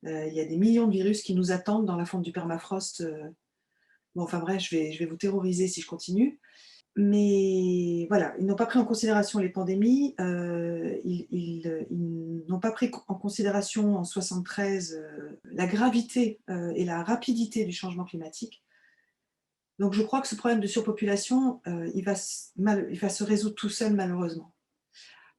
Il y a des millions de virus qui nous attendent dans la fonte du permafrost. Bon, enfin bref, je vais vous terroriser si je continue. Mais voilà, ils n'ont pas pris en considération les pandémies, ils n'ont pas pris en considération en 1973 la gravité et la rapidité du changement climatique. Donc je crois que ce problème de surpopulation, il va se résoudre tout seul malheureusement.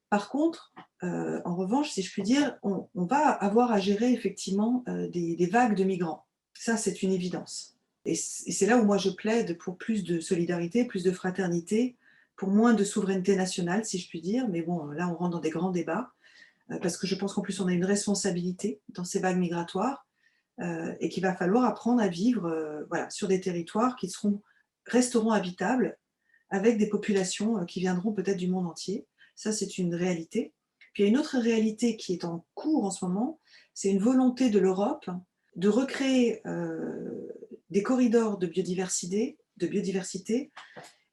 Par contre, en revanche, si je puis dire, on va avoir à gérer effectivement des vagues de migrants. Ça, c'est une évidence. Et c'est là où moi je plaide pour plus de solidarité, plus de fraternité, pour moins de souveraineté nationale, si je puis dire. Mais bon, là, on rentre dans des grands débats, parce que je pense qu'en plus, on a une responsabilité dans ces vagues migratoires, et qu'il va falloir apprendre à vivre voilà, sur des territoires qui resteront habitables, avec des populations qui viendront peut-être du monde entier. Ça, c'est une réalité. Puis il y a une autre réalité qui est en cours en ce moment, c'est une volonté de l'Europe de recréer des corridors de biodiversité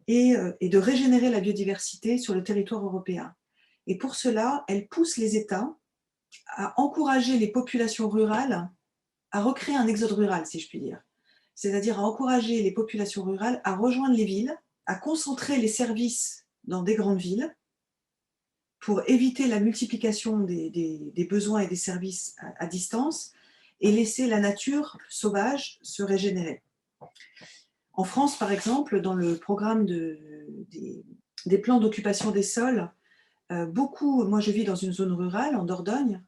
et de régénérer la biodiversité sur le territoire européen. Et pour cela, elle pousse les États à encourager les populations rurales à recréer un exode rural, si je puis dire. C'est-à-dire à encourager les populations rurales à rejoindre les villes, à concentrer les services dans des grandes villes pour éviter la multiplication des besoins et des services à distance et laisser la nature sauvage se régénérer. En France, par exemple, dans le programme des plans d'occupation des sols, moi je vis dans une zone rurale, en Dordogne,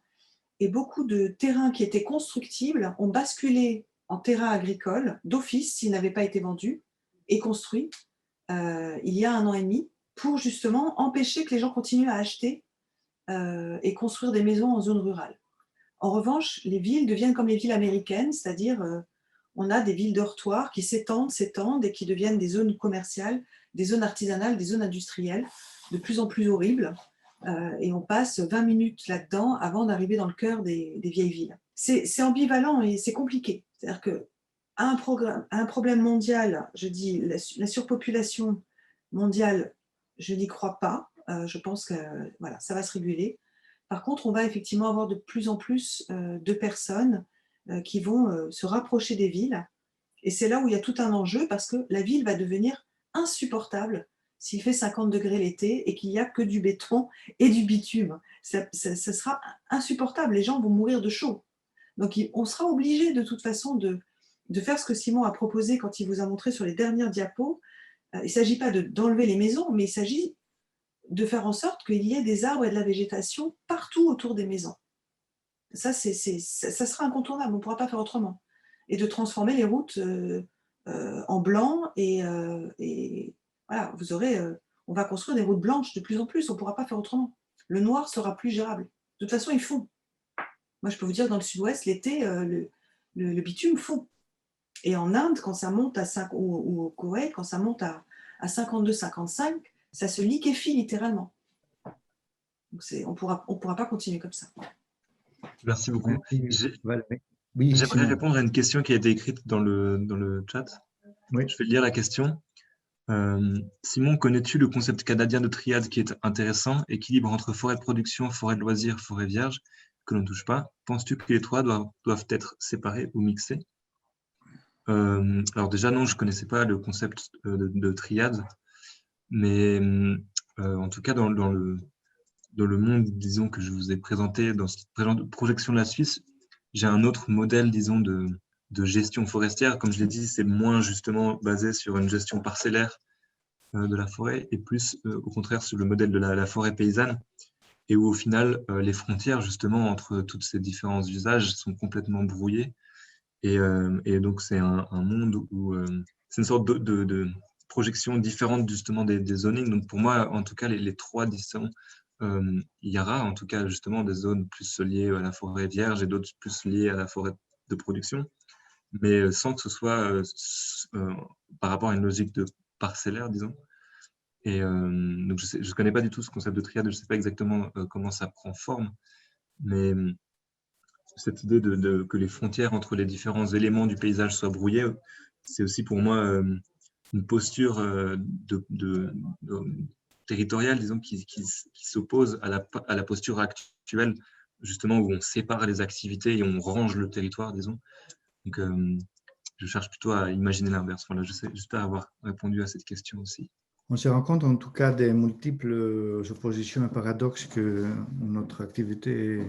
et beaucoup de terrains qui étaient constructibles ont basculé en terrain agricole d'office s'ils n'avaient pas été vendus et construits il y a 1 an et demi pour justement empêcher que les gens continuent à acheter et construire des maisons en zone rurale. En revanche, les villes deviennent comme les villes américaines, c'est-à-dire on a des villes dortoirs qui s'étendent et qui deviennent des zones commerciales, des zones artisanales, des zones industrielles, de plus en plus horribles. Et on passe 20 minutes là-dedans avant d'arriver dans le cœur des vieilles villes. C'est ambivalent et c'est compliqué. C'est-à-dire qu'à un problème mondial, je dis la surpopulation mondiale, je n'y crois pas. Je pense que voilà, ça va se réguler. Par contre, on va effectivement avoir de plus en plus de personnes qui vont se rapprocher des villes. Et c'est là où il y a tout un enjeu parce que la ville va devenir insupportable s'il fait 50 degrés l'été et qu'il n'y a que du béton et du bitume. Ça sera insupportable, les gens vont mourir de chaud. Donc on sera obligé de toute façon de faire ce que Simon a proposé quand il vous a montré sur les dernières diapos, il ne s'agit pas d'enlever les maisons, mais il s'agit de faire en sorte qu'il y ait des arbres et de la végétation partout autour des maisons. Ça sera incontournable, on ne pourra pas faire autrement. Et de transformer les routes en blanc et voilà, vous aurez, on va construire des routes blanches de plus en plus, on ne pourra pas faire autrement. Le noir sera plus gérable. De toute façon, ils font. Moi, je peux vous dire, dans le sud-ouest, l'été, le bitume fond. Et en Inde, quand ça monte à 5, ou au Koweït, quand ça monte à 52-55, ça se liquéfie littéralement. Donc on ne pourra pas continuer comme ça. Merci beaucoup. Oui, j'aimerais répondre à une question qui a été écrite dans le chat. Oui. Je vais lire la question. Simon, connais-tu le concept canadien de triade qui est intéressant, équilibre entre forêt de production, forêt de loisirs, forêt vierge, que l'on ne touche pas? Penses-tu que les trois doivent être séparés ou mixés? Alors déjà, non, je ne connaissais pas le concept de triade, mais en tout cas, dans le monde, disons, que je vous ai présenté, dans cette projection de la Suisse, j'ai un autre modèle, disons, de gestion forestière. Comme je l'ai dit, c'est moins justement basé sur une gestion parcellaire de la forêt et plus, au contraire, sur le modèle de la forêt paysanne, et où au final, les frontières justement entre tous ces différents usages sont complètement brouillées. Et donc, c'est un monde où c'est une sorte de projection différente justement des zonings. Donc, pour moi, en tout cas, les trois différents, il y aura en tout cas justement des zones plus liées à la forêt vierge et d'autres plus liées à la forêt de production, mais sans que ce soit par rapport à une logique de parcellaire, disons. Et donc, je ne connais pas du tout ce concept de triade, je ne sais pas exactement comment ça prend forme, mais cette idée que les frontières entre les différents éléments du paysage soient brouillées, c'est aussi pour moi une posture territoriale, disons, qui s'oppose à la posture actuelle, justement, où on sépare les activités et on range le territoire, disons. Donc, je cherche plutôt à imaginer l'inverse. Voilà, j'espère avoir répondu à cette question aussi. On se rend compte en tout cas des multiples oppositions et paradoxes que notre activité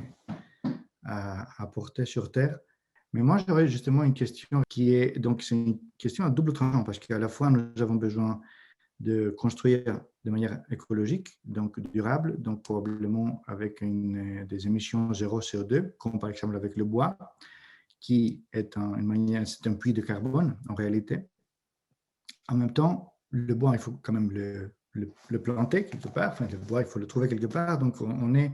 a apporté sur Terre. Mais moi, j'aurais justement une question qui est, donc c'est une question à double tranchant, parce qu'à la fois, nous avons besoin de construire de manière écologique, donc durable, donc probablement avec des émissions zéro CO2, comme par exemple avec le bois, qui est c'est un puits de carbone en réalité. En même temps, le bois, il faut quand même le planter quelque part, enfin le bois, il faut le trouver quelque part, donc on est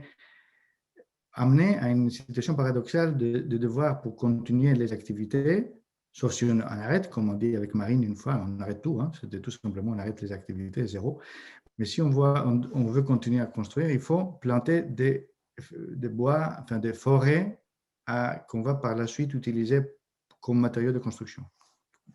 amené à une situation paradoxale de devoir, pour continuer les activités, sauf si on arrête, comme on dit avec Marine une fois, on arrête tout, hein, c'était tout simplement on arrête les activités, zéro. Mais si on veut continuer à construire, il faut planter des bois, enfin des forêts qu'on va par la suite utiliser comme matériaux de construction.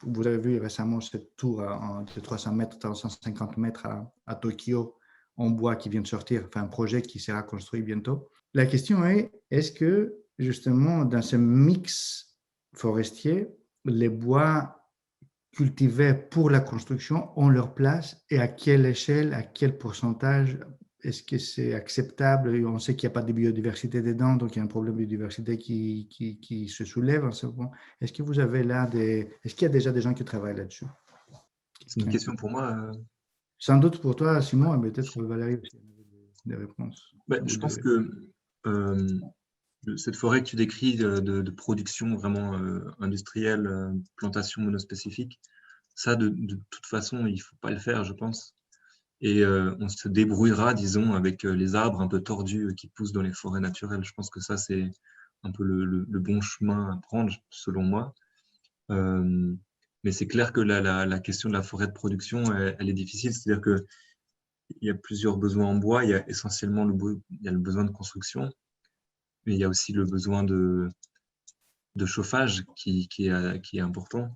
Vous avez vu récemment cette tour de 300 mètres, 350 mètres à Tokyo en bois qui vient de sortir, enfin un projet qui sera construit bientôt. La question est, est-ce que justement dans ce mix forestier, les bois cultivés pour la construction ont leur place et à quelle échelle, à quel pourcentage? Est-ce que c'est acceptable? On sait qu'il n'y a pas de biodiversité dedans, donc il y a un problème de biodiversité qui se soulève en ce moment. Est-ce que vous avez là est-ce qu'il y a déjà des gens qui travaillent là-dessus? C'est une question pour moi. Sans doute pour toi, Simon, mais peut-être Valérie aussi des réponses. Je pense que cette forêt que tu décris de production vraiment industrielle, plantation monospécifique, ça, de toute façon, il ne faut pas le faire, je pense. Et on se débrouillera, disons, avec les arbres un peu tordus qui poussent dans les forêts naturelles. Je pense que ça, c'est un peu le bon chemin à prendre, selon moi. Mais c'est clair que la question de la forêt de production, elle est difficile. C'est-à-dire qu'il y a plusieurs besoins en bois. Il y a essentiellement le besoin de construction, mais il y a aussi le besoin de chauffage qui est important.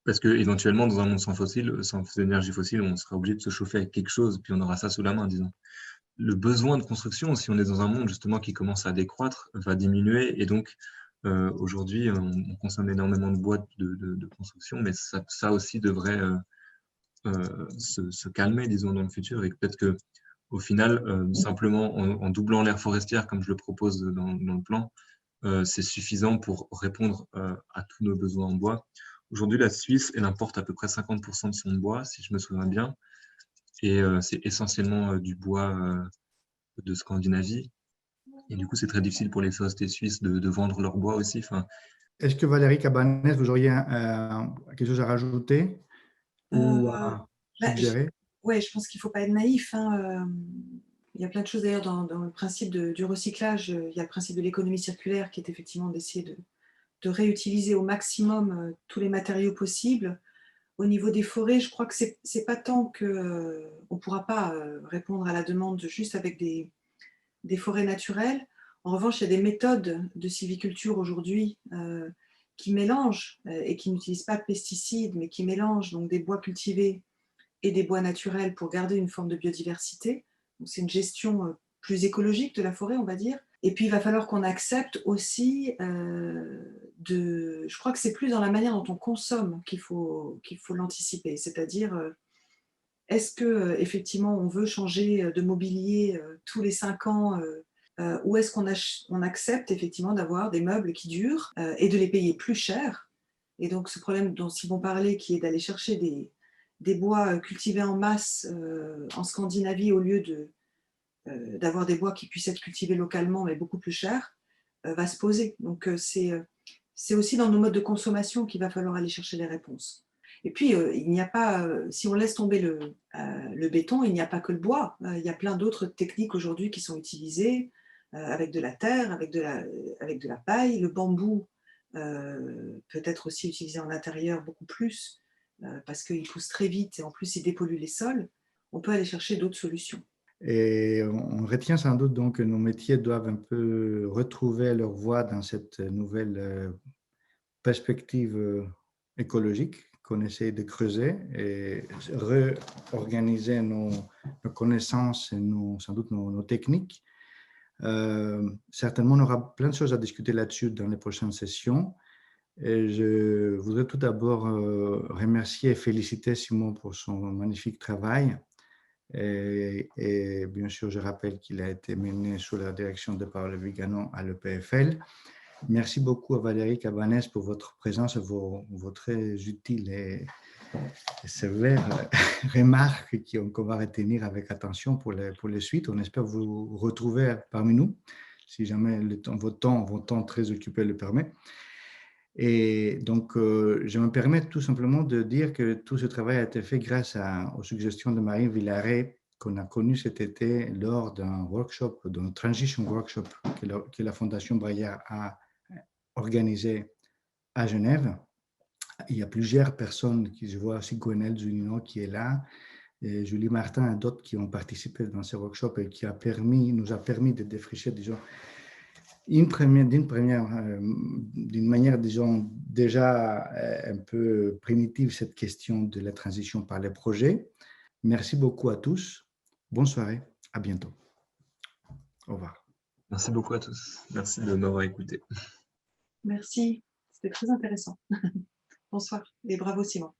Parce qu'éventuellement, dans un monde sans énergie fossile, on sera obligé de se chauffer avec quelque chose, puis on aura ça sous la main, disons. Le besoin de construction, si on est dans un monde justement qui commence à décroître, va diminuer. Et donc, aujourd'hui, on consomme énormément de bois de construction, mais ça aussi devrait se calmer, disons, dans le futur. Et peut-être qu'au final, simplement en doublant l'aire forestière, comme je le propose dans le plan, c'est suffisant pour répondre à tous nos besoins en bois. Aujourd'hui, la Suisse, elle importe à peu près 50% de son bois, si je me souviens bien. Et c'est essentiellement du bois de Scandinavie. Et du coup, c'est très difficile pour les forestiers suisses de vendre leur bois aussi. Enfin, Est-ce que Valérie Cabanès, vous auriez quelque chose à rajouter ou Euh, à bah, suggérer? ouais, je pense qu'il ne faut pas être naïf, hein. Il y a plein de choses d'ailleurs dans le principe du recyclage. Il y a le principe de l'économie circulaire qui est effectivement d'essayer de réutiliser au maximum tous les matériaux possibles. Au niveau des forêts, je crois que c'est pas tant qu'on ne pourra pas répondre à la demande juste avec des forêts naturelles. En revanche, il y a des méthodes de sylviculture aujourd'hui qui mélangent et qui n'utilisent pas de pesticides, mais qui mélangent donc des bois cultivés et des bois naturels pour garder une forme de biodiversité. C'est une gestion plus écologique de la forêt, on va dire. Et puis, il va falloir qu'on accepte aussi je crois que c'est plus dans la manière dont on consomme qu'il faut l'anticiper. C'est-à-dire, est-ce que effectivement on veut changer de mobilier tous les 5 ans ou est-ce qu'on accepte effectivement d'avoir des meubles qui durent et de les payer plus cher? Et donc, ce problème dont Simon parlait, qui est d'aller chercher des bois cultivés en masse en Scandinavie au lieu d'avoir des bois qui puissent être cultivés localement mais beaucoup plus chers, va se poser. Donc, c'est aussi dans nos modes de consommation qu'il va falloir aller chercher les réponses. Et puis, il n'y a pas, si on laisse tomber le béton, il n'y a pas que le bois. Il y a plein d'autres techniques aujourd'hui qui sont utilisées avec de la terre, avec de la paille. Le bambou peut être aussi utilisé en intérieur beaucoup plus parce qu'il pousse très vite et en plus il dépollue les sols. On peut aller chercher d'autres solutions. Et on retient sans doute donc que nos métiers doivent un peu retrouver leur voie dans cette nouvelle perspective écologique qu'on essaie de creuser et réorganiser nos connaissances et sans doute nos techniques. Certainement, on aura plein de choses à discuter là-dessus dans les prochaines sessions. Et je voudrais tout d'abord remercier et féliciter Simon pour son magnifique travail. Et bien sûr, je rappelle qu'il a été mené sous la direction de Paolo Vigano à l'EPFL. Merci beaucoup à Valérie Cabanès pour votre présence et vos très utiles et sévères remarques qu'on va retenir avec attention pour les suites. On espère vous retrouver parmi nous, si jamais votre temps très occupé le permet. Et donc, je me permets tout simplement de dire que tout ce travail a été fait grâce aux suggestions de Marie Villaret, qu'on a connu cet été lors d'un workshop, d'un transition workshop que la Fondation Braillard a organisé à Genève. Il y a plusieurs personnes qui se voient aussi, Gwenelle Zunino qui est là, et Julie Martin et d'autres qui ont participé dans ce workshop et qui nous a permis de défricher, disons, d'une manière, disons, déjà un peu primitive, cette question de la transition par les projets. Merci beaucoup à tous. Bonne soirée. À bientôt. Au revoir. merci beaucoup à tous. Merci de m'avoir écouté. Merci, c'était très intéressant. Bonsoir et bravo Simon.